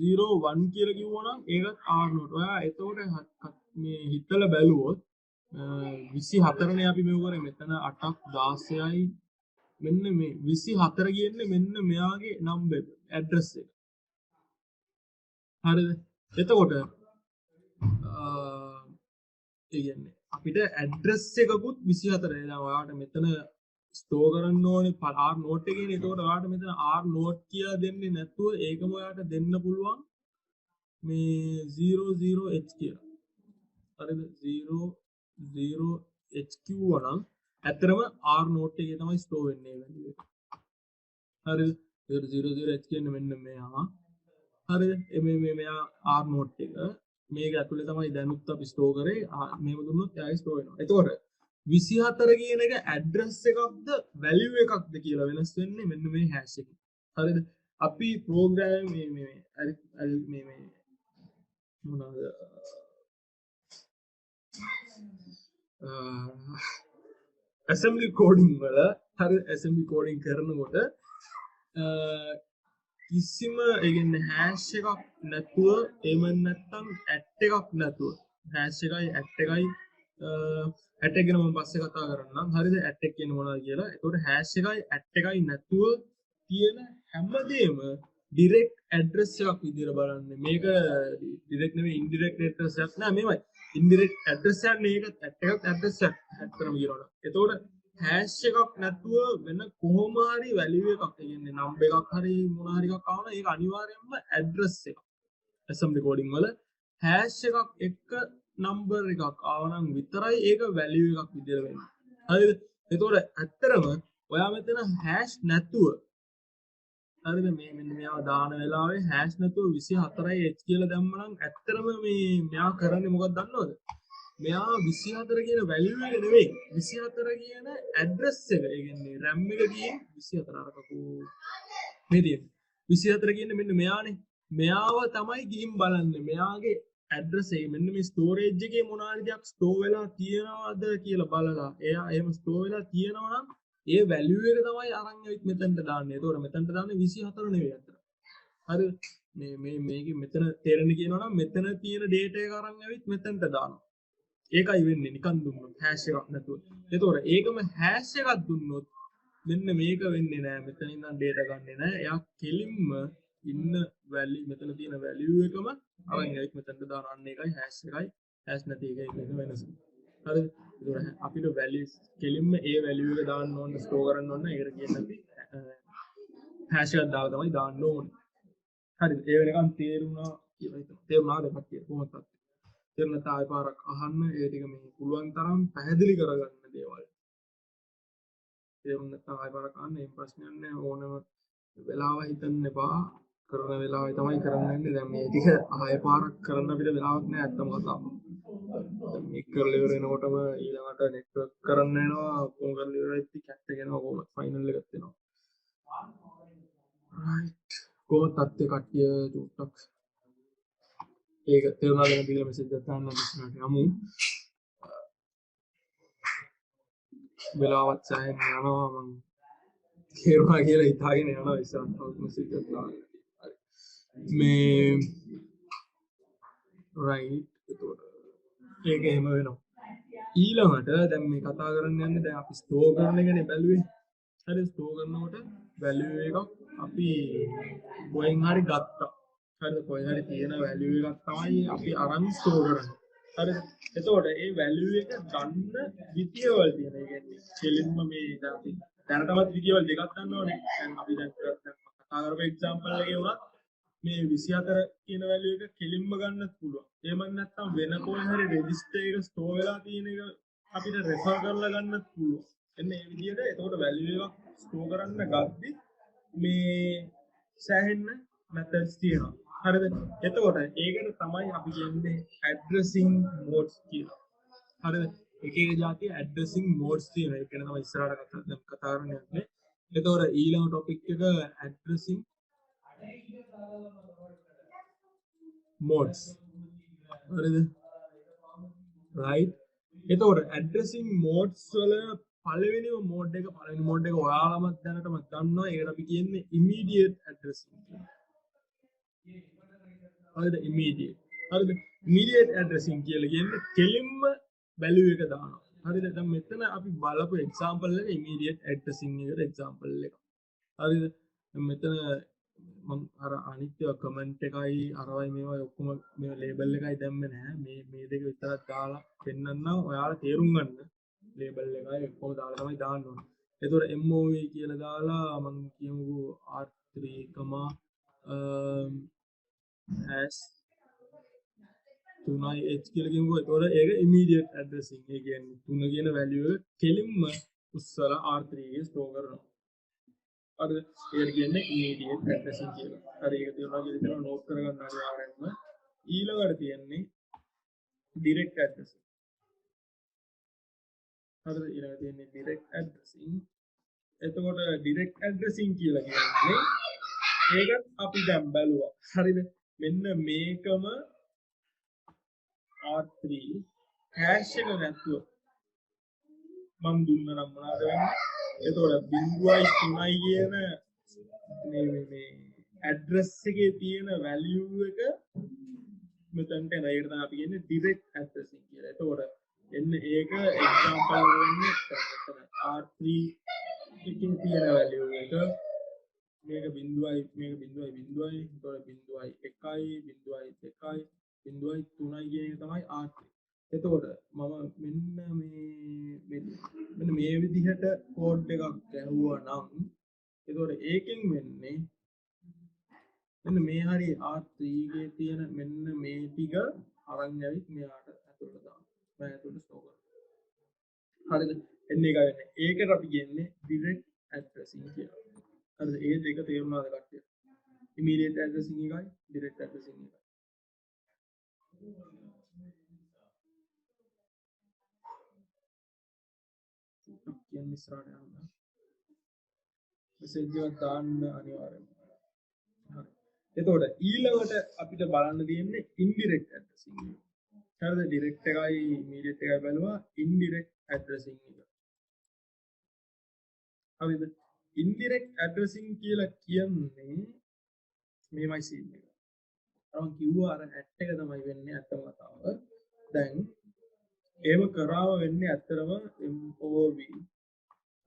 01 කියලා කිව්වනම් ඒකත් R note. ඔයා එතකොට මේ හිතලා බැලුවොත් 24 නේ අපි මෙව කරේ. මෙතන 8ක් 16යි මෙන්න මේ 24 කියන්නේ මෙන්න මෙයාගේ number address එක. හරිද? එතකොට ඒ කියන්නේ අපිට ඇඩ්‍රස් එකකුත් 24 දැන් ඔයාලට මෙතන ස්ටෝර් කරන්න ඕනේ R note එකේනේ. ඒකට ඔයාලට මෙතන R note කියලා දෙන්නේ නැතුව ඒකම ඔයාලට දෙන්න පුළුවන් මේ 00h කියලා. හරිද? 00h කිව්වනම් ඇත්තටම R note එකේ තමයි ස්ටෝර් වෙන්නේ value එක. හරිද? ඒකට 00h කියන්නේ මෙන්න මෙයා. හරිද? මේ මෙයා R note එක මේක ඇතුලේ තමයි දැනුත් අපි ස්ටෝර් කරේ. මේව දුන්නොත් එයාගේ ස්ටෝර් වෙනවා. එතකොට 24 කියන එක ඇඩ්‍රස් එකක්ද වැලියු එකක්ද කියලා වෙනස් වෙන්නේ මෙන්න මේ හැෂ් එකෙන්. හරිද? අපි ප්‍රෝග්‍රෑම් මේ මොනවාද assembly coding වල හරි assembly coding කරනකොට කිසිම ඒ කියන්නේ හැෂ් එකක් නැතුව එහෙම නැත්නම් ඇට් එකක් නැතුව හැෂ් එකයි ඇට් එකයි ඇට් එක ගැන මම පස්සේ කතා කරන්නම්. හරිද? ඇට් එක කියන්නේ මොනවද කියලා. ඒකට හැෂ් එකයි ඇට් එකයි නැතුව තියෙන හැමදේම direct address එකක් විදිහට බලන්න. මේක direct නෙවෙයි indirect address එකක් නෑ මේවයි. indirect address එකක් නේ ඒක ඇට් එකක් address එකක් ඇත්තටම කියනවනේ. ඒතකොට හැෂ් එකක් නැතුව වෙන කොහොම හරි value එකක් කියන්නේ number එකක් හරි මොන හරි එකක් ආවම ඒක අනිවාර්යයෙන්ම address එකක්. assembly coding වල හැෂ් එකක් එක්ක number එකක් ආවනම් විතරයි ඒක value එකක් විදියට වෙන්නේ. හරිද? ඒතකොට ඇත්තටම ඔයා මෙතන හැෂ් නැතුව හරිද මේ මෙන්න මෙයාව දාන වෙලාවේ හැෂ් නැතුව 24h කියලා දැම්මනම් ඇත්තටම මේ මෙයා කරන්නේ මොකක්ද දන්නවද? මෙයා 24 කියන value එක නෙවෙයි 24 කියන address එක. ඒ කියන්නේ RAM එක ගියේ 24 අරකකෝ මේ තියෙන්නේ. 24 කියන්නේ මෙන්න මෙයානේ. මෙයාව තමයි ගිහින් බලන්නේ. මෙයාගේ address එක මෙන්න මේ storage එකේ මොන හරි දෙයක් store වෙලා තියෙනවද කියලා බලලා එයා එහෙම store වෙලා තියෙනවා නම් ඒ value එක තමයි අරන් ඇවිත් මෙතනට දාන්නේ. ඒතකොට මෙතනට දාන්නේ 24 නෙවෙයි අතන. හරිද? මේකේ මෙතන තේරෙන්නේ කියනවා නම් මෙතන තියෙන data එක අරන් ඇවිත් මෙතනට දානවා. ඒකයි වෙන්නේ නිකන් දුන්නොත් hash එකක් නැතුව. ඒතකොට ඒකම hash එකක් දුන්නොත් මෙන්න මේක වෙන්නේ නෑ. මෙතන ඉඳන් data ගන්නෙ නෑ. එයා කෙලින්ම ඉන්න value මෙතන තියෙන value එකම අරන් ඇවිත් මෙතනට දානවා. අන්න ඒකයි hash එකයි hash නැති එකයි වෙනස. හරිද? ඒතකොට අපිට values කෙලින්ම ඒ value එක දාන්න ඕන store කරන්න ඕන. ඒකට කියන්නේ අපි hash එකක් දාලා තමයි දාන්න ඕනේ. හරිද? ඒ වෙනකන් තේරුණා කියලා හිතමු. තේරුණාද කට්ටිය කොහොමද? තේරුණ නැත්නම් ආයෙ පාරක් අහන්න. ඒ ටික මේ පුළුවන් තරම් පැහැදිලි කරගන්න දේවල්. තේරුණ නැත්නම් ආයෙ පාරක් අහන්න. මේ ප්‍රශ්නයක් නෑ. ඕනම වෙලාව හිතන්න එපා. කරන වෙලාවයි තමයි කරන්න යන්නේ. දැන් මේ ටික ආයෙ පාරක් කරන්න අපිට වෙලාවක් නෑ අත්තම කතාව. මේක කරලා ඉවර වෙනකොටම ඊළඟට නෙට්වර්ක් කරන්න වෙනවා. ඔක්කොම කරලා ඉවර වෙද්දි කැට් එක එනවා. කොහොමද ෆයිනල් එකත් එනවා. රයිට්. කොහොමද තත්ත්වය කට්ටිය චුට්ටක් ඒක තේරුණාද නැද්ද කියලා මෙසේජ් එකක් දාන්න ඉස්සරහට යමු. වෙලාවත් සෑහෙන යනවා මම තේරුණා කියලා හිතාගෙන යනවා ඉස්සරහට මෙසේජ් එකක් දාන්න. හරි. මේ රයිට්. ඒතකොට ඒක එහෙම වෙනවා. ඊළඟට දැන් මේ කතා කරන්න යන්නේ දැන් අපි ස්ටෝර් කරන එකනේ බැලුවේ. හරි ස්ටෝර් කරනකොට value එකක් අපි කොහෙන් හරි ගත්තා. හරිද? කොහෙන් හරි තියෙන value එකක් තමයි අපි අරන් ස්ටෝර් කරන්නේ. හරිද? එතකොට ඒ value එක ගන්න විදියවල් තියෙන. ඒ කියන්නේ කෙලින්ම මේ දැන් අපි දැනටමත් විදියවල් දෙකක් ගන්නවනේ. දැන් අපි දැන් කතා කරපු example එකේ වුණත් මේ 24 කියන value එක කෙලින්ම ගන්නත් පුළුවන්. එහෙම නැත්නම් වෙන කොහේ හරි register එක store වෙලා තියෙන එක අපිට refer කරලා ගන්නත් පුළුවන්. එන්න මේ විදිහට එතකොට වැලියු එකක් ස්ටෝර් කරන්න ගද්දි මේ සෑහෙන්න methods තියෙනවා. හරිද? එතකොට ඒකට තමයි අපි කියන්නේ addressing modes කියලා. හරිද? එක එක જાතිය addressing modes තියෙනවා. ඒක ගැන තමයි ඉස්සරහට කතා කරන්න යන්නේ. එතකොට ඊළඟ topic එක addressing modes. හරිද? right? එතකොට addressing modes වල පළවෙනි mode එක ඔයාලම දැනටම දන්නවා. ඒකට අපි කියන්නේ immediate addressing කියලා. හරිද? immediate. හරිද? immediate addressing කියලා කියන්නේ කෙලින්ම value එක දානවා. හරිද? දැන් මෙතන අපි බලපු example එක immediate addressing එකට example එක. හරිද? දැන් මෙතන මම අර අනිත් කමෙන්ට් එකයි අරවයි මේවයි ඔක්කොම මේ ලේබල් එකයි දැම්මේ නැහැ. මේ දෙක විතරක් දාලා පෙන්නන්නම් ඔයාලා තේරුම් ගන්න. ලේබල් එකයි ඔක්කොම දාලා තමයි දාන්න ඕනේ. ඒතකොට MOV කියලා දාලා මම කියමුකෝ R3, hash 3h කියලා කියමුකෝ. ඒතකොට ඒක immediate addressing. ඒ කියන්නේ 3 කියන value එක කෙලින්ම උස්සලා R3 එකේ store කරනවා. හරිද? ඒකට කියන්නේ immediate addressing කියලා. හරි ඒක තියනවා කියලා ඉතින් නෝට් කරගන්න අනිවාර්යෙන්ම. ඊළඟට තියෙන්නේ direct addressing. හරිද? ඊළඟට තියෙන්නේ direct addressing. එතකොට direct addressing කියලා කියන්නේ ඒකත් අපි දැන් බලුවා. හරිද? මෙන්න මේකම R3 hash එක නැතුව මම දුන්න නම් මොනවද වෙන්නේ? එතකොට 0.3 කියන මේ ඇඩ්‍රස් එකේ තියෙන වැලියු එක මෙතනට එන ඒකට තමයි අපි කියන්නේ direct addressing කියලා. එතකොට එන්න ඒක එක්සැම්පල් වෙන්නේ මෙතන R3 එකේ තියෙන වැලියු එක මේක 0.0 මේක 0.0 එතකොට 0.1 0.2 0.3 කියන එක තමයි R3. එතකොට මම මෙන්න මේ විදිහට කෝඩ් එකක් ගැහුවා නම් එතකොට ඒකෙන් වෙන්නේ මෙන්න මේ හරිය R3 ගේ තියෙන මෙන්න මේ ටික අරන් ඇවිත් මෙයාට ඇතුළට දාන්න. මම ඇතුළට ස්ටෝර් කරනවා. හරිද? එන්න එක වෙන්නේ. ඒකට අපි කියන්නේ direct addressing කියලා. හරිද? ඒ දෙක තේරුණාද කට්ටිය? immediate addressing එකයි direct addressing එකයි. කියන්නේ ඉස්සරහට යනවා. මෙසේජ් එකක් දාන්න අනිවාර්යයෙන්ම. හරි. එතකොට ඊළඟට අපිට බලන්න තියෙන්නේ indirect addressing එක. හරිද? direct එකයි immediate එකයි බලුවා indirect addressing එක. හරිද? indirect addressing කියලා කියන්නේ මේමයි සීන් එක. අර මම කිව්වා අර ඇට් එක තමයි වෙන්නේ අත්තම කතාව. දැන් ඒව කරාම වෙන්නේ ඇත්තටම MOV.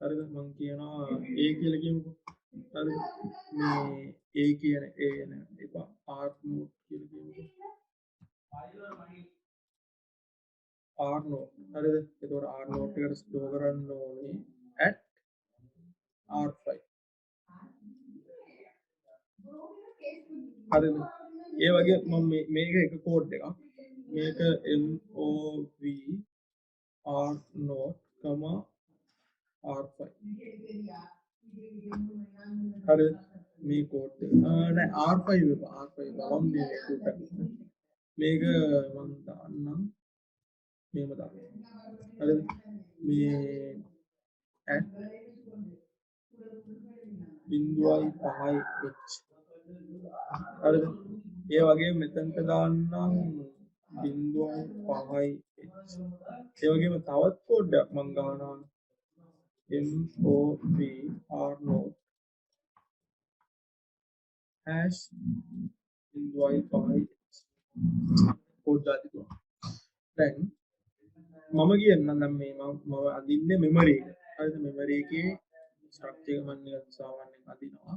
හරිද? මම කියනවා A කියලා කියමුකෝ. හරිද? මේ A කියන A නේ එපා R node කියලා කියමුකෝ. R node. හරිද? ඒතකොට R node එකට ස්ටෝර් කරන්න ඕනේ at R5. හරිද? ඒ වගේ මම මේක එක කෝඩ් එකක්. මේක MOV R node, R5. හරිද? මේ කෝඩ් එක. නෑ R5 එපා R5 මම මේක මම දාන්නම්. මේව දාන්න. හරිද? මේ at 0.5h. හරිද? ඒ වගේ මෙතනට දාන්නම් 0.5h. ඒ වගේම තවත් කෝඩ් එකක් මම ගන්නවා. MOV R node hash 0.5h. Code දාලා තිබුණා. දැන් මම කියන්නම් දැන් මේ මම අදින්නේ මෙමරි එක. හරිද? මෙමරි එකේ ස්ට්‍රක්චර් එක මම නිකන් සාමාන්‍යයෙන් අදිනවා.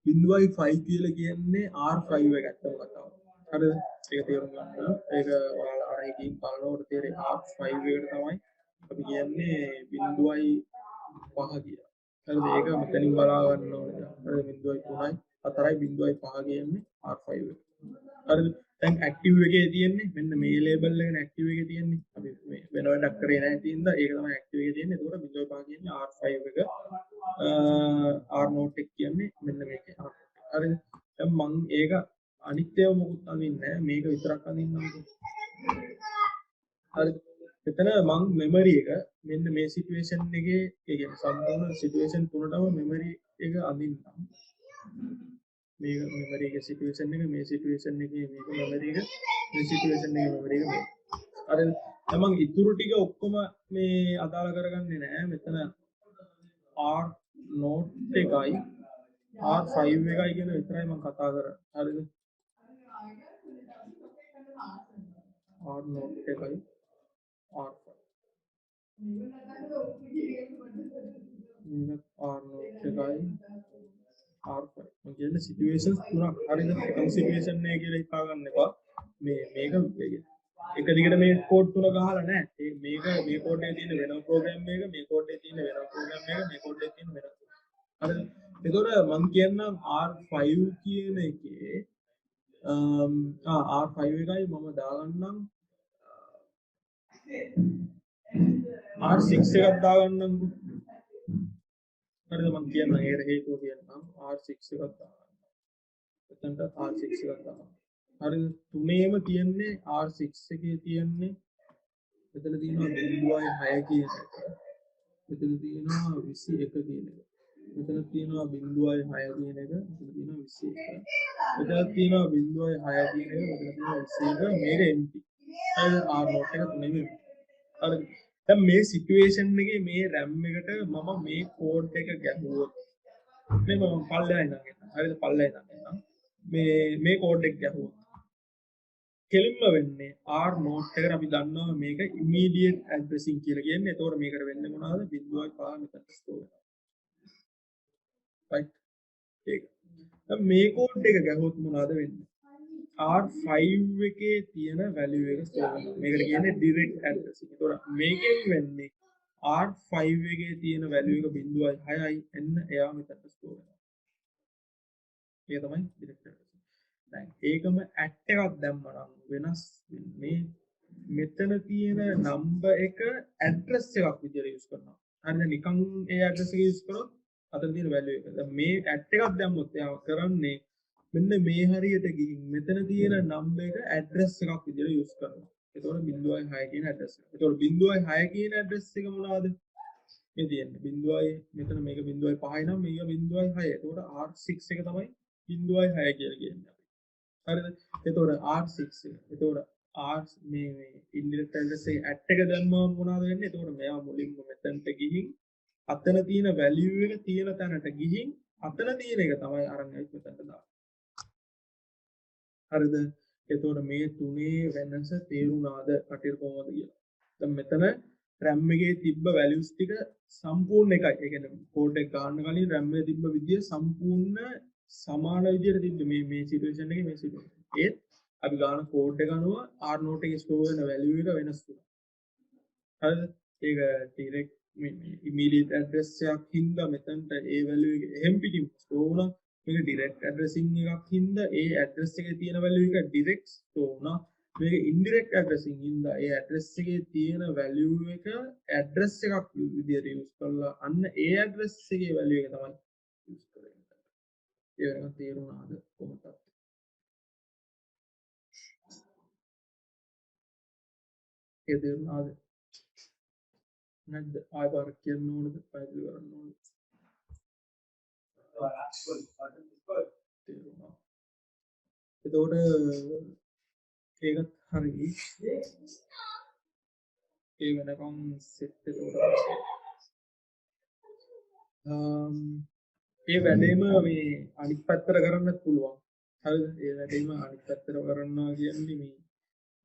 0.5 කියලා කියන්නේ R5 එක ඇත්තම කතාව. හරිද? ඒක තේරුම් ගන්න. ඒක ඔයාලා අර එකකින් බලනකොට තේරෙයි R5 එකට තමයි අපි කියන්නේ 0.5 කියලා. හරිද? ඒක මෙතනින් බලා ගන්න ඕනේ. හරිද? 0.3යි 4යි 0.5 කියන්නේ R5 එක. හරිද දැන් ඇක්ටිව් එකේ තියෙන්නේ මෙන්න මේ ලේබල් එක ඇක්ටිව් එකේ තියෙන්නේ අපි මේ වෙන වැඩක් කරේ නැහැ තියෙනවා ඒක තමයි ඇක්ටිව් එකේ තියෙන්නේ ඒකට 0.5 කියන්නේ R5 එක R note එක කියන්නේ මෙන්න මේකේ හරිද දැන් මම ඒක අනිත්‍යව මොකුත් අඳින්නේ නැහැ මේක විතරක් අඳින්නම් හරිද එතන මම මෙමරි එක මෙන්න මේ සිටුේෂන් එකේ ඒ කියන්නේ සම්පූර්ණ සිටුේෂන් තුනටම මෙමරි එක අඳින්නම් මේක මෙමරි එක සිටුේෂන් එක මේ සිටුේෂන් එකේ මේක මෙමරි එක මේ සිටුේෂන් එකේ මෙමරි එක මේ අර තමන් ඉතුරු ටික ඔක්කොම මේ අදාළ කරගන්නේ නැහැ මෙතන R note එකයි R5 එකයි කියන විතරයි මම කතා කරන්නේ හරිද R note එකයි R5 මේක R note එකයි R5 මම කියන්නේ සිටුේෂන්ස් තුනක් හරිද එකම සිටුේෂන් එක කියලා හිතා ගන්න එපා මේක එක දිගට මේ කෝඩ් තුන ගහලා නැහැ මේක මේ කෝඩ් එකේ තියෙන වෙනම ප්‍රෝග්‍රෑම් එක මේ කෝඩ් එකේ තියෙන වෙනම ප්‍රෝග්‍රෑම් එක මේ කෝඩ් එකේ තියෙන වෙනම හරිද එතකොට මම කියන්නම් R5 කියන එකේ R5 එකයි මම දාගන්නම් R6 එකක් දාගන්නම්කෝ හරිද මම කියන්නම් ඒකට හේතුව කියන්නම් R6 එකක් දාගන්න එතනට R6 එකක් දාගන්න හරිද තුනේම තියෙන්නේ R6 එකේ තියෙන්නේ මෙතන තියෙනවා 0.6 කියන එක මෙතන තියෙනවා 21 කියන එක මෙතන තියෙනවා 0.6 කියන එක මෙතන තියෙනවා 21 මෙතන තියෙනවා 0.6 කියන එක මෙතන තියෙනවා 21 මේක empty හරිද R note එක තුනේම හරිද දැන් මේ සිටුේෂන් එකේ මේ RAM එකට මම මේ කෝඩ් එක ගැහුවොත් මේ මම පල්ලෙහා ඉඳන් එන්න හරිද පල්ලෙහා ඉඳන් එන්න මේ කෝඩ් එක ගැහුවොත් කෙලින්ම වෙන්නේ R note එකට අපි දන්නවා මේක immediate addressing කියලා කියන්නේ. එතකොට මේකට වෙන්නේ මොනවද? 0.5 මෙතන ස්ටෝර් වෙනවා. right ඒක. දැන් මේ කෝඩ් එක ගැහුවොත් මොනවද වෙන්නේ? R5 එකේ තියෙන value එක ස්ටෝර් වෙනවා. මේකට කියන්නේ direct addressing. එතකොට මේකෙන් වෙන්නේ R5 එකේ තියෙන value එක 0.6යි එන්න එයා මෙතන ස්ටෝර් වෙනවා. ඒක තමයි direct addressing. දැන් ඒකම ඇට් එකක් දැම්මනම් වෙනස් වෙන්නේ මෙතන තියෙන නම්බර් එක ඇඩ්‍රස් එකක් විදියට යූස් කරනවා. හරිද? නිකන් ඒ ඇඩ්‍රස් එක යූස් කරොත් අතන තියෙන වැලියු එක. දැන් මේ ඇට් එකක් දැම්මොත් එයා කරන්නේ මෙන්න මේ හරියට ගිහින් මෙතන තියෙන නම්බර් එක ඇඩ්‍රස් එකක් විදියට යූස් කරනවා. එතකොට 0.6 කියන ඇඩ්‍රස් එක. එතකොට 0.6 කියන ඇඩ්‍රස් එක මොනවද? මේ තියෙන්නේ 0. මෙතන මේක 0.5 නම් මේක 0.6. එතකොට R6 එක තමයි 0.6 කියලා කියන්නේ. හරිද එතකොට R6 එක එතකොට R මේ ඉන්ඩිරෙක්ට් ඇඩ්‍රස් එකේ ඇට් එක දැම්මම මොනවද වෙන්නේ එතකොට මෙයා මුලින්ම මෙතනට ගිහින් අතන තියෙන වැලියු එක තියෙන තැනට ගිහින් අතන තියෙන එක තමයි අරන් ඇවිත් මෙතනට දාන්නේ හරිද එතකොට මේ තුනේ වෙනස තේරුණාද කටියට කොහොමද කියලා දැන් මෙතන RAM එකේ තිබ්බ values ටික සම්පූර්ණ එකයි ඒ කියන්නේ කෝඩ් එක ගන්න කලින් RAM එකේ තිබ්බ විදිය සම්පූර්ණ සමාන විදියට තිබ්බ මේ සිටුේෂන් එකේ මේ සිටුේෂන් ඒත් අපි ගන්න කෝඩ් එක අනුව R note එකේ ස්ටෝර් වෙන වැලියු එක වෙනස් වෙනවා. හරිද? ඒක ඩිරෙක්ට් immediate address එකක් හින්දා මෙතනට ඒ වැලියු එක එහෙම් පිටින් ස්ටෝර් වුණා. මේක ඩිරෙක්ට් ඇඩ්‍රසින් එකක් හින්දා ඒ ඇඩ්‍රස් එකේ තියෙන වැලියු එක ඩිරෙක්ට් ස්ටෝර් වුණා. මේක ඉන්ඩිරෙක්ට් ඇඩ්‍රසින් හින්දා ඒ ඇඩ්‍රස් එකේ තියෙන වැලියු එක ඇඩ්‍රස් එකක් විදියට යූස් කරලා අන්න ඒ ඇඩ්‍රස් එකේ වැලියු එක තමයි යූස් කරන්නේ. ඒක නම් තේරුණාද කොහොමද? ඒ තේරුණාද? නැද්ද? ආයෙ පාරක් කියන්න ඕනද? පැහැදිලි කරන්න ඕනද? තේරුණා. එතකොට ඒකත් හරි. ඒ වෙනකම් සෙට් එතකොට ඒ වැඩේම මේ අනිත් පැත්තට කරන්නත් පුළුවන්. හරිද? ඒ වැඩේම අනිත් පැත්තට කරනවා කියන්නේ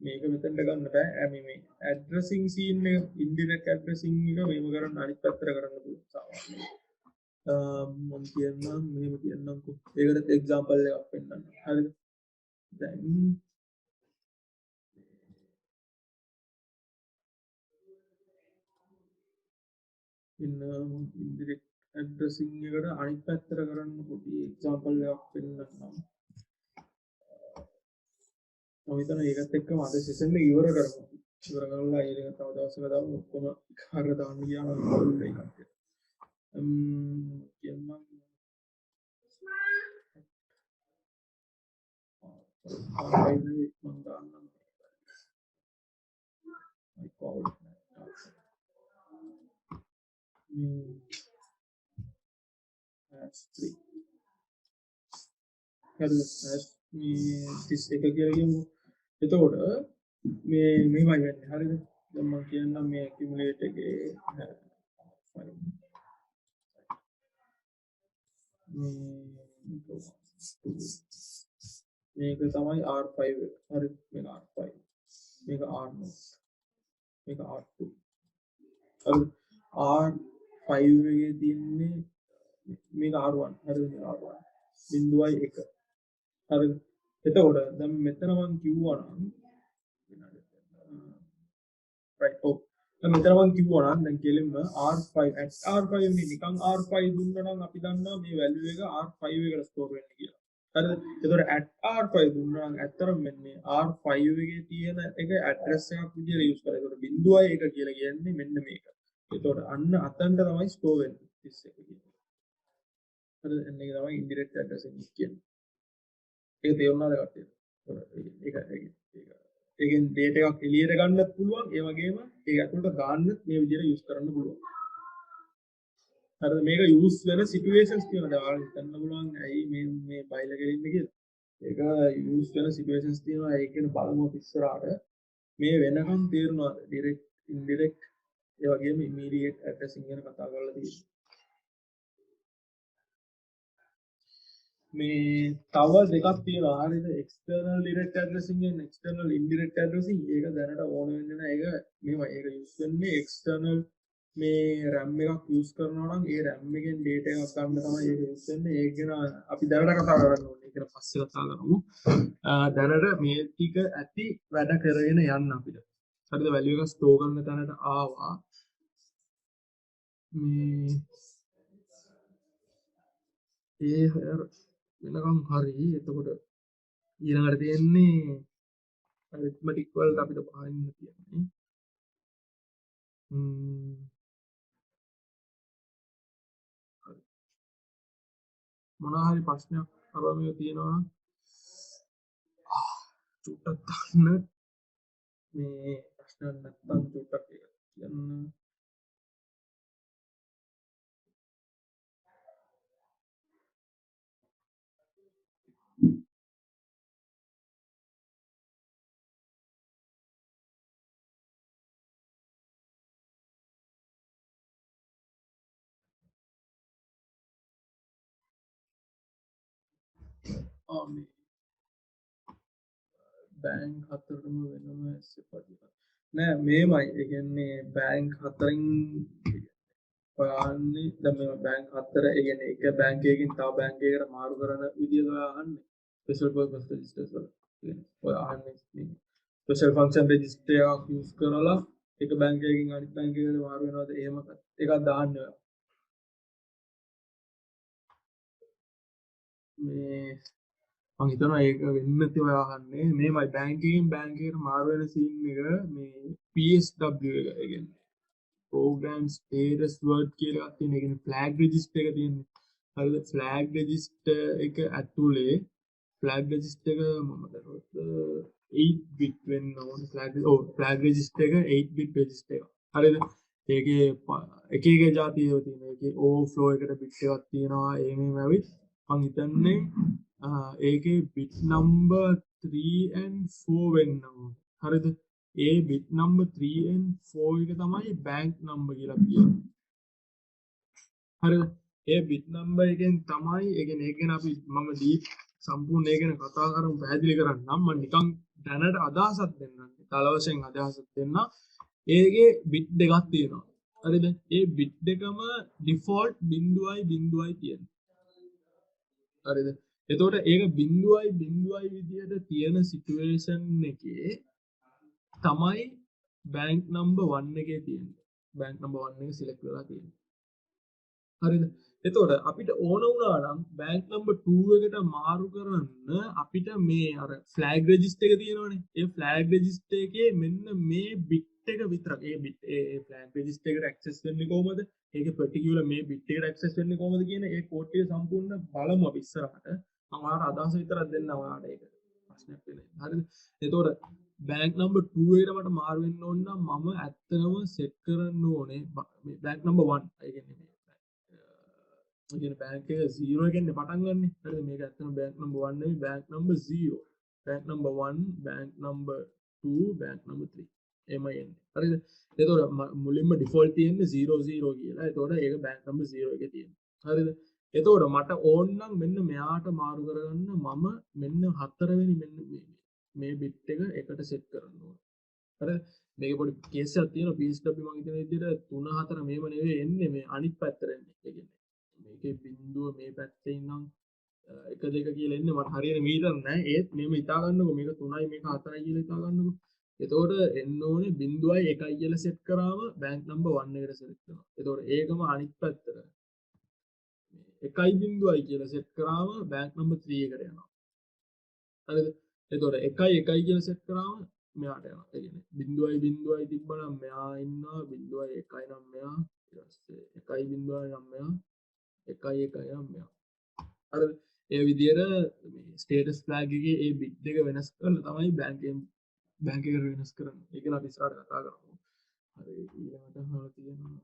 මේක මෙතනට ගන්න බෑ. මේ ඇඩ්‍රසින් සීන් එක ඉන්ඩිරෙක්ට් ඇඩ්‍රසින් එක මේව කරන්න අනිත් පැත්තට කරන්න පුළුවන් සාමාන්‍යයෙන්. මම කියන්නම් මෙහෙම කියන්නම්කෝ. ඒකට එක්සැම්පල් එකක් පෙන්නන්න. හරිද? දැන් ඉන්ඩිරෙක්ට් ඇඩ්‍රසින් එකට අනිත් පැත්තට කරන්න පොඩි එක්සැම්පල් එකක් පෙන්නන්නම්. මම හිතනවා ඒකත් එක්කම අද සෙෂන් එක ඉවර කරමු. ඉවර කරලා ඊළඟ තව දවසක දාමු ඔක්කොම කාර්ය දාන්න ගියාම පුළුල් එකක්. කියන්නම් ආයිනේ මම දාන්නම්. I call as 3. හරි as මේ 31 කියලා කියමු. එතකොට මේමයි වෙන්නේ. හරිද? දැන් මම කියන්නම් මේ accumulate එකේ මේක තමයි R5 එක. හරි මේක R5. මේක R0. මේක R2. හරි R5 එකේ තියෙන්නේ මේක R1. හරිද? මේක R1. 0.1. හරිද? එතකොට දැන් මෙතන මම කිව්වා නම් right ඔව් දැන් මෙතන මම කිව්වා නම් දැන් කෙලින්ම R5 at R5 නේ නිකන් R5 දුන්නා නම් අපි දන්නවා මේ value එක R5 එකට store වෙන්නේ කියලා. හරිද? එතකොට at R5 දුන්නා නම් ඇත්තටම මෙන්නේ R5 එකේ තියෙන එක address එකක් විදිහට use කරලා. එතකොට 0.1 කියලා කියන්නේ මෙන්න මේක. එතකොට අන්න අතන්ට තමයි store වෙන්නේ 31 කියන්නේ. හරිද? එන්න එක තමයි indirect addressing කියන්නේ. ඒක තේරුණාද කට්ටියට? ඒකෙන් data එකක් එළියට ගන්නත් පුළුවන් ඒ වගේම ඒක ඇතුළට දාන්නත් මේ විදිහට use කරන්න පුළුවන්. හරිද? මේක use වෙන situations තියෙනවා. දැන් ඔයාලට හිතන්න පුළුවන් ඇයි මේ බයිලා ගෙලින්නේ කියලා. ඒක use වෙන situations තියෙනවා. ඒක කියන බලමු අපි ඉස්සරහට මේ වෙනකම් තේරුණාද? direct indirect ඒ වගේම immediate addressing ගැන කතා කරලා තියෙනවා. මේ තව දෙකක් තියෙනවා හරිද external direct addressing and external indirect addressing ඒක දැනට ඕන වෙන්නේ නැහැ ඒක මේවා ඒක use වෙන්නේ external මේ RAM එකක් use කරනවා නම් ඒ RAM එකෙන් data එකක් ගන්න තමයි ඒක use වෙන්නේ ඒක ගැන අපි දැනට කතා කරන්න ඕනේ ඒක ගැන පස්සේ කතා කරමු දැනට මේ ටික ඇති වැඩ කරගෙන යන්න අපිට හරිද value එක store කරන තැනට ආවා මේ ඒ වෙනකම් හරි එතකොට ඊළඟට තියෙන්නේ arithmetic වලට අපිට පහින්න තියෙන්නේ හරි මොනවා හරි ප්‍රශ්නයක් අරගෙන තියෙනවා නම් චුට්ටක් ගන්න මේ ප්‍රශ්න නැත්නම් චුට්ටක් කියන්න මේ බැංක් හතරටම වෙනම ඇස්සපදින නෑ මේමයි ඒ කියන්නේ බැංක් හතරෙන් ඔයන්නේ දැන් මේ බැංක් හතර ඒ කියන්නේ එක බැංක් එකකින් තව බැංක් එකකට මාරු කරන විදිය ඔයා අහන්නේ ස්පෙෂල් පර්පස් රෙජිස්ටර්ස් වල ඔය අහන්නේ ස්පෙෂල් ෆන්ක්ෂන් රෙජිස්ටර් එකක් යූස් කරලා එක බැංක් එකකින් අනිත් බැංක් එකකට මාරු වෙනවද එහෙම එකක් දාන්න ඔයා මේ මම හිතනවා ඒක වෙන්නේ නැති ඔයා අහන්නේ මේමයි බැංක් එකකින් බැංක් එකකට මාරු වෙන සීන් එක මේ PSW එක ඒ කියන්නේ program status word කියලා එකක් තියෙන. ඒ කියන්නේ flag register එක තියෙන්නේ. හරිද? flag register එක ඇතුලේ flag register එක මම දරුවත් 8 bit වෙන්න ඕනේ flag register එක 8 bit register එක. හරිද? ඒකේ එක එක જાති ඒවා තියෙනවා. ඒකේ overflow එකට bit එකක් තියෙනවා. ඒ මෙහෙම ඇවිත් මම හිතන්නේ ඒකේ bit number 3 and 4 වෙන්න ඕනේ. හරිද? ඒ bit number 3 and 4 එක තමයි bank number කියලා කියන්නේ. හරිද? ඒ bit number එකෙන් තමයි ඒ කියන්නේ ඒක ගැන අපි මම deep සම්පූර්ණ ඒක ගැන කතා කරමු පැහැදිලි කරන්නම් මම නිකන් දැනට අදහසක් දෙන්නම්. තල වශයෙන් අදහසක් දෙන්න. ඒකේ bit දෙකක් තියෙනවා. හරිද? ඒ bit දෙකම default 0.0යි තියෙනවා. හරිද? එතකොට ඒක 0.0 විදියට තියෙන situation එකේ තමයි bank number 1 එකේ තියෙන්නේ. bank number 1 එක select වෙලා තියෙන්නේ. හරිද? එතකොට අපිට ඕන වුණා නම් බැංක් නම්බර් 2 එකට මාරු කරන්න අපිට මේ අර ෆ්ලැග් රෙජිස්ටර් එක තියෙනවනේ. ඒ ෆ්ලැග් රෙජිස්ටර් එකේ මෙන්න මේ බිට් එක විතරක් ඒ බිට් ඒ ෆ්ලැග් රෙජිස්ටර් එකට ඇක්සස් වෙන්නේ කොහොමද? ඒකේ පර්ටිකියුලර් මේ බිට් එකට ඇක්සස් වෙන්නේ කොහොමද කියන ඒ කෝඩ් එක සම්පූර්ණ බලමු අපි ඉස්සරහට. මම ඔයාලට අදහස විතරක් දෙන්න ඔයාලට ඒක ප්‍රශ්නයක් වෙන්නේ. හරිද? එතකොට බැංක් නම්බර් 2 එකට මට මාරු වෙන්න ඕන නම් මම ඇත්තටම සෙට් කරන්න ඕනේ මේ බැංක් නම්බර් 1. ඒ කියන්නේ මේ බැංක් එක 0 එකෙන් පටන් ගන්න. හරිද? මේක ඇත්තටම බැංක් නම්බර් 1 නෙවෙයි bank number 0. Bank number 1, bank number 2, bank number 3. එමය එන්නේ. හරිද? එතකොට මුලින්ම ඩිෆෝල්ට් තියෙන්නේ 00 කියලා. එතකොට ඒක බැංක් නම්බර් 0 එකේ තියෙනවා. හරිද? එතකොට මට ඕන නම් මෙන්න මෙයාට මාරු කරගන්න මම මෙන්න 4 වෙනි මෙන්න මේ බිට් එක එකට සෙට් කරන්න ඕන. හරිද? මේක පොඩි කේස් එකක් තියෙනවා PSW මම හිතන විදිහට 3 4 මේව නෙවෙයි එන්නේ මේ අනිත් පැත්තට එන්නේ. ඒ කියන්නේ මේකේ බිඳුව මේ පැත්තේ ඉන්නම් 1 2 කියලා එන්නේ මට හරියට මීටර නැහැ. ඒත් මෙහෙම හිතා ගන්නකො මේක 3යි මේක 4යි කියලා හිතා ගන්නකො. එතකොට එන්න ඕනේ 0යි 1යි කියලා සෙට් කරාම බැංක් නම්බර් 1 එකට සෙලෙක්ට් වෙනවා. එතකොට ඒකම අනිත් පැත්තට 1යි 0යි කියලා සෙට් කරාම බැංක් නම්බර් 3 එකට යනවා. හරිද? එතකොට 1යි 1යි කියලා සෙට් කරාම මෙයාට යනවා. ඒ කියන්නේ 0යි 0යි තිබ්බනම් මෙයා ඉන්නවා 0යි 1යි නම් මෙයා ඊට පස්සේ 1යි 0යි නම් මෙයා 1යි 1යි නම් මෙයා. හරිද? ඒ විදිහට මේ ස්ටේටස් ෆ්ලැග් එකේ ඒ බිට් දෙක වෙනස් කරලා තමයි බැංක් එකට වෙනස් කරන්නේ. ඒක නම් අපි ඉස්සරහට කතා කරමු. හරි ඊළඟට අහලා තියෙනවා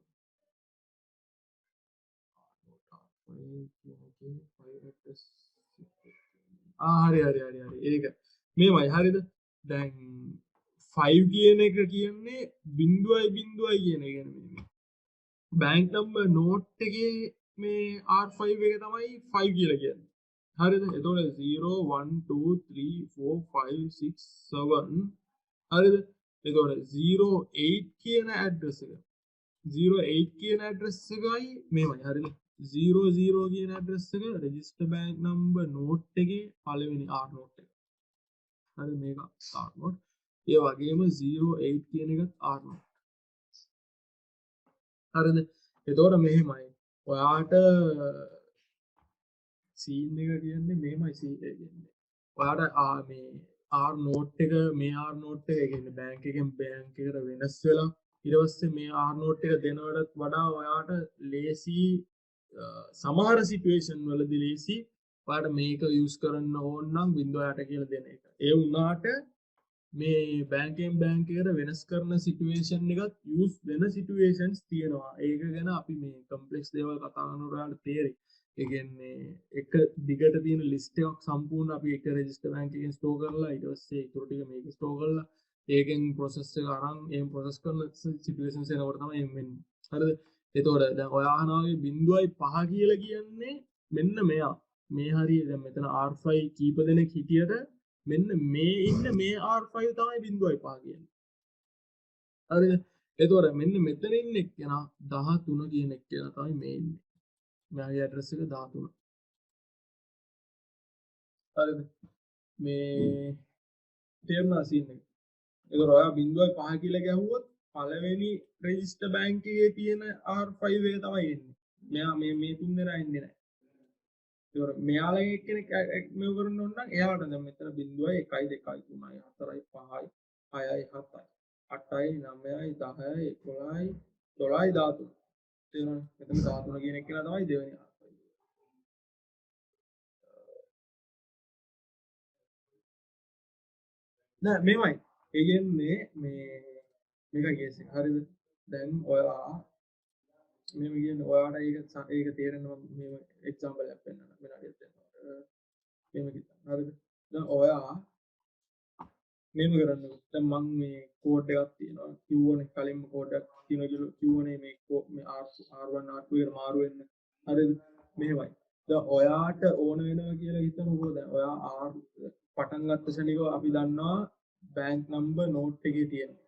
හරි ඒක මේමයි හරිද දැන් 5 කියන එක කියන්නේ 0.0 කියන එක කියන්නේ බැංක් නම්බර් නෝට් එකේ මේ R5 එක තමයි 5 කියලා කියන්නේ හරිද එතකොට 0 1 2 3 4 5 6 7 හරිද එතකොට 08 කියන ඇඩ්‍රස් එක 08 කියන ඇඩ්‍රස් එකයි මේමයි හරිද 00 කියන ඇඩ්‍රස් එක රෙජිස්ටර් බැංක් නම්බර් නෝට් එකේ පළවෙනි R නෝට් එක. හරි මේක R නෝට්. ඒ වගේම 08 කියන එකත් R නෝට්. හරිද? එතකොට මෙහෙමයි. ඔයාට සීන් එක කියන්නේ මෙහෙමයි සීන් එක කියන්නේ. ඔයාට මේ R නෝට් එක මේ R නෝට් එක කියන්නේ බැංක් එකෙන් බැංක් එකට වෙනස් වෙලා ඊට පස්සේ මේ R නෝට් එක දෙනවටත් වඩා ඔයාට ලේසි සමහර සිටුේෂන් වලදී ලේසි ඔයාට මේක යූස් කරන්න ඕන නම් 0.8 කියලා දෙන එක. ඒ වුණාට මේ බැංකෙන් බැංක් එකට වෙනස් කරන සිටුේෂන් එකත් යූස් වෙන සිටුේෂන්ස් තියෙනවා. ඒක ගැන අපි මේ කම්ප්ලෙක්ස් දේවල් කතා කරනකොට ඔයාලට තේරෙයි. ඒ කියන්නේ එක දිගට තියෙන ලිස්ට් එකක් සම්පූර්ණ අපි එක රෙජිස්ටර් බැංක් එකෙන් ස්ටෝර් කරලා ඊට පස්සේ ඊටු ටික මේක ස්ටෝර් කරලා ඒකෙන් ප්‍රොසෙස් එක අරන් එහෙම ප්‍රොසෙස් කරන සිටුේෂන්ස් එනකොට තමයි එන්නේ. හරිද? එතකොට දැන් ඔයා අහනවාගේ 0.5 කියලා කියන්නේ මෙන්න මෙයා. මේ හරිය දැන් මෙතන R5 කීප දෙනෙක් හිටියට මෙන්න මේ ඉන්න මේ R5 තමයි 0.5 කියන්නේ. හරිද? එතකොට මෙන්න මෙතන ඉන්න එක්කෙනා 13 කියන එක්කෙනා තමයි මේ ඉන්නේ. මෙයාගේ ඇඩ්‍රස් එක 13. හරිද? මේ තේරුණා සීන් එක. එතකොට ඔයා 0.5 කියලා ගැහුවොත් පළවෙනි රෙජිස්ටර් බැංක් එකේ තියෙන R5 එක තමයි එන්නේ. මෙයා මේ තුන් දෙනා එන්නේ නැහැ. ඒතකොට මෙයාලගේ එක්කෙනෙක් මේව කරන්න ඕන නම් එයාට දැන් මෙතන 0යි 1යි 2යි 3යි 4යි 5යි 6යි 7යි 8යි 9යි 10යි 11යි 12යි 13. තේරුණාද? මෙතන 13 කියන එක තමයි දෙවෙනි R5. නෑ මෙමය ඒ කියන්නේ මේක කේස් එක හරිද දැන් ඔයා මෙහෙම කියන්නේ ඔයාට ඒක තේරෙනවා මෙහෙම එක්සැම්පල් එකක් පෙන්නන්න මෙන්න හරියට දෙන්නවා මෙහෙම කිව්වා හරිද දැන් ඔයා මෙහෙම කරන්නකෝ දැන් මම මේ කෝඩ් එකක් තියෙනවා Q1 කලින්ම කෝඩ් එකක් තියෙනවා කියලා Q1 මේ R1 R2 එකට මාරු වෙන්න හරිද මෙහෙමයි දැන් ඔයාට ඕන වෙනවා කියලා හිතමුකෝ දැන් ඔයා R පටන් ගත්ත ශනිකව අපි දන්නවා බැංක් නම්බර් නෝට් එකේ තියෙනවා.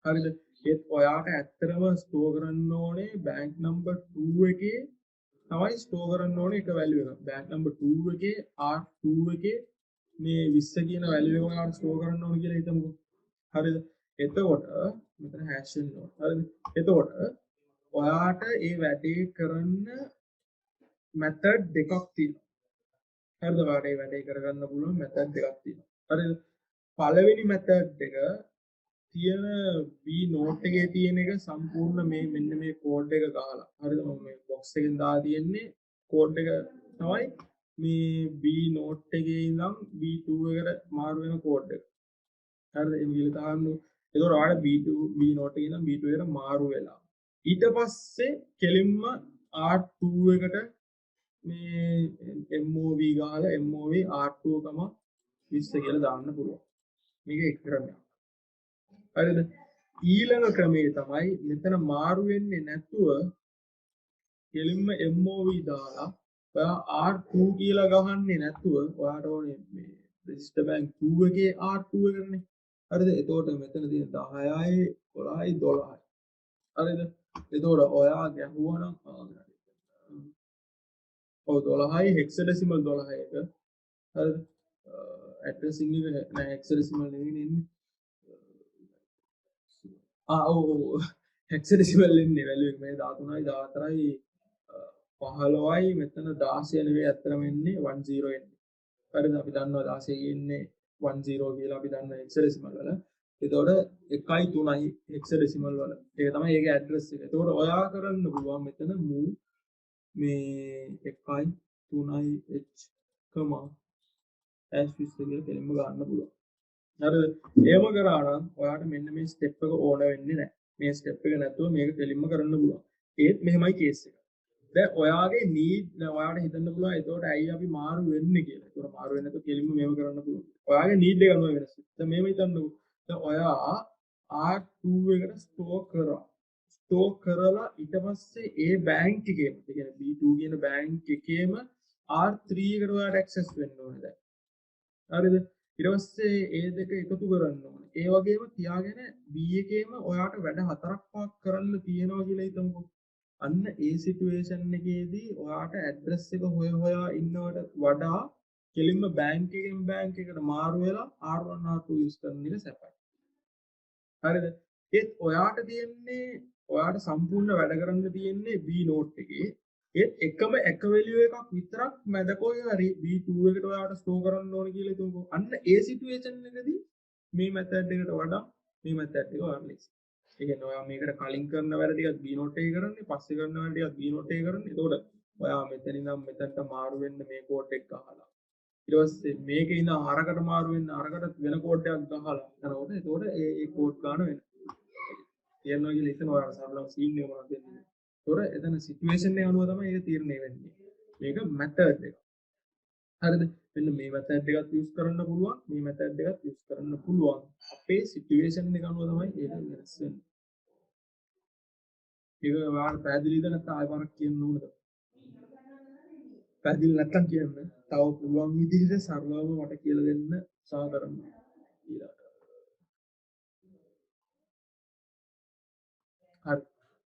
හරිද? ඒත් ඔයාට ඇත්තටම ස්ටෝර් කරන්න ඕනේ බැංක් නම්බර් 2 එකේ තමයි ස්ටෝර් කරන්න ඕනේ එක වැලියු එක. බැංක් නම්බර් 2 එකේ R2 එකේ මේ 20 කියන වැලියු එක ඔයාට ස්ටෝර් කරන්න ඕනේ කියලා හිතමුකෝ. හරිද? එතකොට මෙතන හැෂ් වෙනවා. හරිද? එතකොට ඔයාට ඒ වැඩේ කරන්න method දෙකක් තියෙනවා. හරිද? ඔයාට ඒ වැඩේ කරගන්න පුළුවන් method දෙකක් තියෙනවා. හරිද? පළවෙනි method එක තියෙන B note එකේ තියෙන එක සම්පූර්ණ මේ මෙන්න මේ කෝඩ් එක ගහලා. හරිද? මම මේ box එකෙන් දාලා තියෙන්නේ කෝඩ් එක තමයි මේ B note එකේ ඉඳන් B2 එකට මාරු වෙන කෝඩ් එක. හරිද? ඒක විල තාන්න. ඒතකොට ඔයාලට B2 B note එකේ ඉඳන් B2 එකට මාරු වෙලා. ඊට පස්සේ කෙලින්ම R2 එකට මේ MOV ගහලා MOV R2,20 කියලා දාන්න පුළුවන්. මේක එක ක්‍රමයක්. හරිද? ඊළඟ ක්‍රමය තමයි මෙතන මාරු වෙන්නේ නැතුව කෙලින්ම MOV දාලා ඔයා R2 කියලා ගහන්නේ නැතුව ඔයාට ඕනේ මේ register bank 2 එකේ R2 එකනේ. හරිද? එතකොට මෙතන තියෙන 10යි 11යි 12යි. හරිද? එතකොට ඔයා ගැහුවනම් ඔව් 12යි hexadecimal 12 එක. හරිද? addressing එක නෑ hexadecimal නෙවෙයි එන්නේ. ඔව් hexadecimal එන්නේ value එක මේ 13යි 14යි 15යි මෙතන 16 නෙවෙයි අත්‍තරම එන්නේ 10 එන්නේ. හරිද? අපි දන්නවා 16 එන්නේ 10 කියලා අපි දන්නවා hexadecimal වල. එතකොට 1යි 3යි hexadecimal වල. ඒක තමයි ඒකේ address එක. එතකොට ඔයා කරන්න පුළුවන් මෙතන move මේ 1යි 3යි h, hash 20 කියලා කෙලින්ම ගන්න පුළුවන්. හරිද? එහෙම කරා නම් ඔයාට මෙන්න මේ ස්ටෙප් එක ඕන වෙන්නේ නැහැ. මේ ස්ටෙප් එක නැතුව මේක කෙලින්ම කරන්න පුළුවන්. ඒත් මෙහෙමයි කේස් එක. දැන් ඔයාගේ need දැන් ඔයාට හිතන්න පුළුවන් එතකොට ඇයි අපි මාරු වෙන්නේ කියලා. එතකොට මාරු වෙන්නේ නැතුව කෙලින්ම මේව කරන්න පුළුවන්. ඔයාගේ need එක අනුව වෙනස්. දැන් මෙහෙම හිතන්නකෝ. දැන් ඔයා R2 එකට ස්ටෝර් කරා. ස්ටෝර් කරලා ඊට පස්සේ ඒ බැංක් එකේම, ඒ කියන්නේ B2 කියන බැංක් එකේම R3 එකට ඔයාට access වෙන්න ඕනේ දැන්. හරිද? ඊට පස්සේ ඒ දෙක එකතු කරන්න ඕනේ. ඒ වගේම තියාගෙන B එකේම ඔයාට වැඩ හතරක් පහක් කරන්න තියෙනවා කියලා හිතමුකෝ. අන්න ඒ සිටුේෂන් එකේදී ඔයාට ඇඩ්‍රස් එක හොයා ඉන්නවට වඩා කෙලින්ම බැංක් එකෙන් බැංක් එකට මාරු වෙලා R1 R2 යූස් කරන එක සැපයි. හරිද? ඒත් ඔයාට තියෙන්නේ ඔයාට සම්පූර්ණ වැඩ කරන්න තියෙන්නේ B note එකේ. ඒත් එකම එක වැලියු එකක් විතරක් මැද කොයි හරි B2 එකට ඔයාට ස්ටෝර් කරන්න ඕනේ කියලා හිතමුකෝ. අන්න ඒ සිටුේෂන් එකදී මේ මෙතඩ් එකට වඩා මේ මෙතඩ් එක ඔයාලට ලේසි. ඒ කියන්නේ ඔයා මේකට කලින් කරන වැඩ ටිකක් B note එකේ කරන්නේ, පස්සේ කරන වැඩ ටිකක් B note එකේ කරන්නේ. එතකොට ඔයා මෙතන ඉඳන් මෙතනට මාරු වෙන්න මේ කෝඩ් එක ගහලා. ඊට පස්සේ මේකේ ඉඳන් අරකට මාරු වෙන්න අරකට වෙන කෝඩ් එකක් ගහලා යනකොට එතකොට ඒ කෝඩ් ගන්න වෙනවා. කියනවා කියලා හිතන ඔයාලා සරලව සීන් එක මොනවද දෙන්නේ. ඒතොර එතන සිටුේෂන් එක අනුව තමයි ඒක තීරණය වෙන්නේ. මේක මෙතඩ් එක. හරිද? මෙන්න මේ මෙතඩ් එකත් යූස් කරන්න පුළුවන්, මේ මෙතඩ් එකත් යූස් කරන්න පුළුවන්. අපේ සිටුේෂන් එක අනුව තමයි ඒක වෙනස් වෙන්නේ. ඒක ඔයාලට පැහැදිලිද නැත්නම් ආයෙ පාරක් කියන්න ඕනද? පැහැදිලි නැත්නම් කියන්න. තව පුළුවන් විදිහට සරලවම මට කියලා දෙන්න උත්සාහ කරන්න. ඊළඟට. හරි.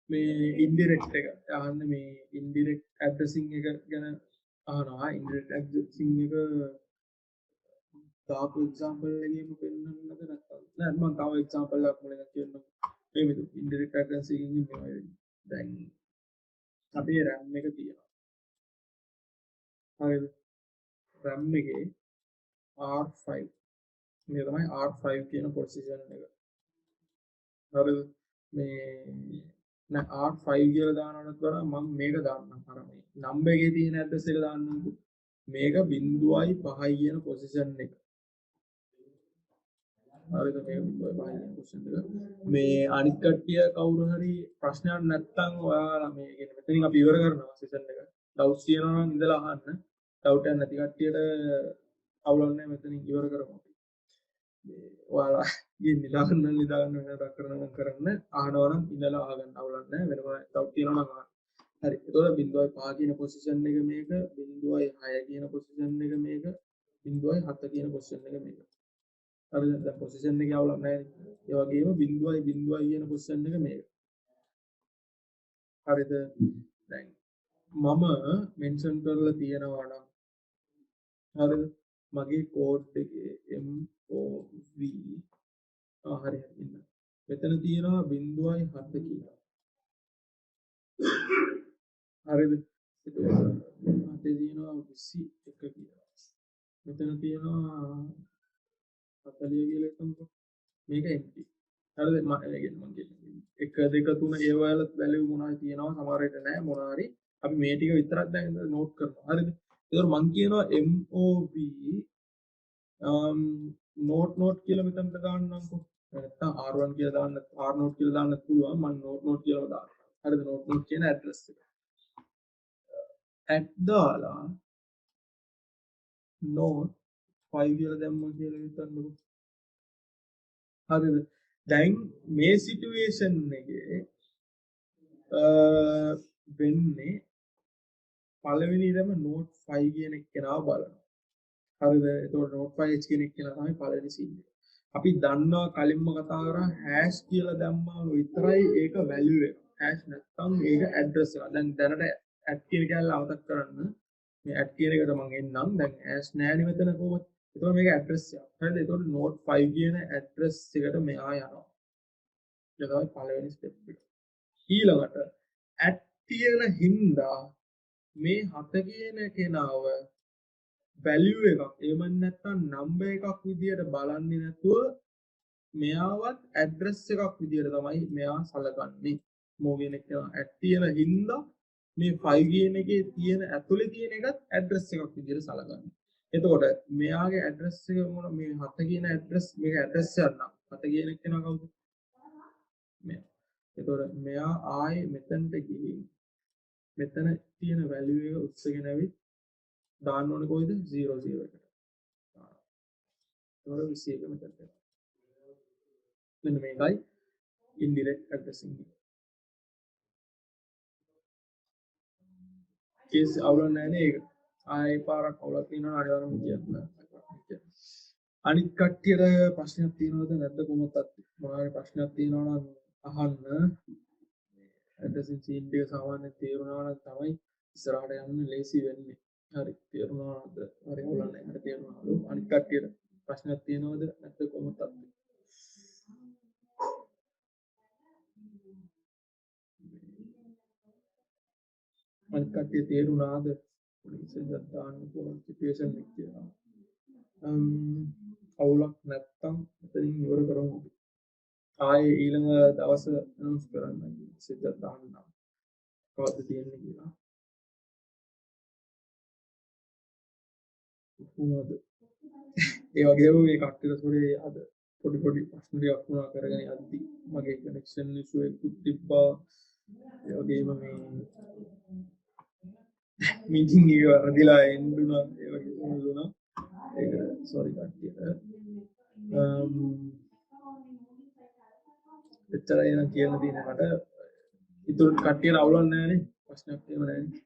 මේ ඉන්ඩිරෙක්ට් එක අහන්නේ මේ ඉන්ඩිරෙක්ට් ඇඩ්‍රසිං එක ගැන අහනවා. ඉන්ඩිරෙක්ට් ඇඩ්‍රසිං එක දාපු එක්සැම්පල් එකකින් පෙන්නන්නද නැත්නම් නෑ මම තව එක්සැම්පල් එකක් මොලෙන් කියන්නම්. මේ විදිහට ඉන්ඩිරෙක්ට් ඇඩ්‍රසිං එකකින් මේවා වෙන්නේ. දැන් අපේ RAM එක තියෙනවා. හරිද? RAM එකේ R5 මේ තමයි R5 කියන පොසිෂන් එක. හරිද? මේ නෑ R5 කියලා දානවට වඩා මම මේක දාන්නම් අර මේ නම්බර් එකේ තියෙන ඇඩ්‍රස් එක දාන්නම්කෝ. මේක 0.5 කියන පොසිෂන් එක. හරිද? මේක 0.5 කියන පොසිෂන් එක. මේ අනිත් කට්ටිය කවුරු හරි ප්‍රශ්නයක් නැත්නම් ඔයාලා මේ කියන්නේ මෙතනින් අපි ඉවර කරනවා සෙෂන් එක. ඩවුට්ස් තියෙනවා නම් ඉඳලා අහන්න. ඩවුට් එකක් නැති කට්ටියට අවුලක් නැහැ මෙතනින් ඉවර කරමු. ඔයාලා ගිහින් නිදාගන්න වෙනදක් කරනවා කරන්න අහනවා නම් ඉඳලා අහගන්න අවුලක් නැහැ වෙනම ඩවුට් තියෙනවා නම් අහන්න. හරි. එතකොට 0.5 කියන පොසිෂන් එක මේක 0.6 කියන පොසිෂන් එක මේක 0.7 කියන පොසිෂන් එක මේක. හරිද? දැන් පොසිෂන් එකේ අවුලක් නැහැ නේ. ඒ වගේම 0.0 කියන පොසිෂන් එක මේක. හරිද? දැන් මම මෙන්ෂන් කරලා තියෙනවා නම් හරිද? මගේ කෝඩ් එකේ MOV හරි ඉන්න. මෙතන තියෙනවා 0.7 කියලා. හරිද? එතකොට අතේ තියෙනවා 21 කියලා. මෙතන තියෙනවා 40 කියලා හිතමුකෝ. මේක empty. හරිද? මම කියන්නේ 1 2 3 ඒ වල වැලියු මොනවද තියෙනවා සමහර විට නැහැ මොනවා හරි. අපි මේ ටික විතරක් දැන් නෝට් කරනවා. හරිද? ඒතකොට මම කියනවා MOV නෝට් කියලා මෙතනට දාන්නම්කෝ. නැත්තම් R1 කියලා දාන්න R නෝට් කියලා දාන්නත් පුළුවන්. මම නෝට් කියලා දානවා. හරිද? නෝට් කියන ඇඩ්‍රස් එක. දාලා නෝට් 5 කියලා දැම්මා කියලා හිතන්නකෝ. හරිද? දැන් මේ සිටුේෂන් එකේ වෙන්නේ පළවෙනිදම නෝට් 5 කියන එක්කෙනාව බලනවා. හරිද? එතකොට නෝට් 5 කියන එක්කෙනා තමයි පළවෙනි සීන් එක. අපි දන්නවා කලින්ම කතා කරා හෑෂ් කියලා දැම්මම විතරයි ඒක වැලියු එක. හෑෂ් නැත්නම් ඒක ඇඩ්‍රස් එක. දැන් දැනට ඇඩ් කියන කැලේ අමතක කරන්න. මේ ඇඩ් කියන එකට මම එන්නම්. දැන් හෑෂ් නෑනේ මෙතන කොහොමද? එතකොට මේක ඇඩ්‍රස් එකක්. හරිද? එතකොට නෝට් 5 කියන ඇඩ්‍රස් එකට මෙහා යනවා. ඒක තමයි පළවෙනි ස්ටෙප් එක. ඊළඟට ඇඩ් තියෙන හින්දා මේ 7 කියන කෙනාව වැලියු එකක් එහෙම නැත්නම් නම්බර් එකක් විදියට බලන්නේ නැතුව මෙයාවත් ඇඩ්‍රස් එකක් විදියට තමයි මෙයා සලකන්නේ. මොගෙන කෙනා ඇඩ් තියෙන හින්දා මේ 5 කියන එකේ තියෙන ඇතුලේ තියෙන එකත් ඇඩ්‍රස් එකක් විදියට සලකන්නේ. එතකොට මෙයාගේ ඇඩ්‍රස් එක මොන මේ 7 කියන ඇඩ්‍රස් මේක ඇඩ්‍රස් එකක් නම් 7 කියන කෙනා කවුද? මෙයා. එතකොට මෙයා ආයේ මෙතනට ගිහින් මෙතන තියෙන වැලියු එක උත්සගෙන ඇවිත් දාන්න ඕනේ කොයිද 00 එකට. ඒතකොට 21 මෙතනට. මෙන්න මේකයි indirect addressing. කේස් අවුලක් නැහැ නේ ඒක. ආයේ පාරක් අවුලක් තියෙනවා අනිවාර්යයෙන්ම කියන්න. අනිත් කට්ටියට ප්‍රශ්නයක් තියෙනවද නැද්ද කොහොමද මොනවාරි ප්‍රශ්නයක් තියෙනවා නම් අහන්න. addressing scene එක සාමාන්‍යයෙන් තේරුණා නම් තමයි ඉස්සරහට යන්න ලේසි වෙන්නේ. හරි තේරුණාද? හරි අවුලක් නැහැ. හරි තේරුණාලු. අනිත් කට්ටියට ප්‍රශ්නයක් තියෙනවද නැද්ද කොහොමද? අනිත් කට්ටිය තේරුණාද? පොලිස් එකක් දාන්න පුළුවන් සිටුේෂන් එක කියලා. අවුලක් නැත්තම් එතනින් ඉවර කරමු. ආයේ ඊළඟ දවස් අනවුන්ස් කරන්න සිද්ධ දාන්න. කවද්ද තියෙන්නේ කියලා. කොහොමද? ඒ වගේම මේ කට්ටියට සෝරේ අද පොඩි ප්‍රශ්න ටිකක් වුණා කරගෙන යද්දි මගේ කනෙක්ෂන් ඉෂුව එකක් තිබ්බා. ඒ වගේම මේ මීටින් එක වරදිලා එන්නුනා ඒ වගේ වුණා. ඒක සෝරි කට්ටියට. එච්චරයි නම් කියන්න තියෙන මට. ඉතුරු කට්ටියට අවුලක් නැහැ නේ. ප්‍රශ්නයක් එහෙම නැහැ නේ.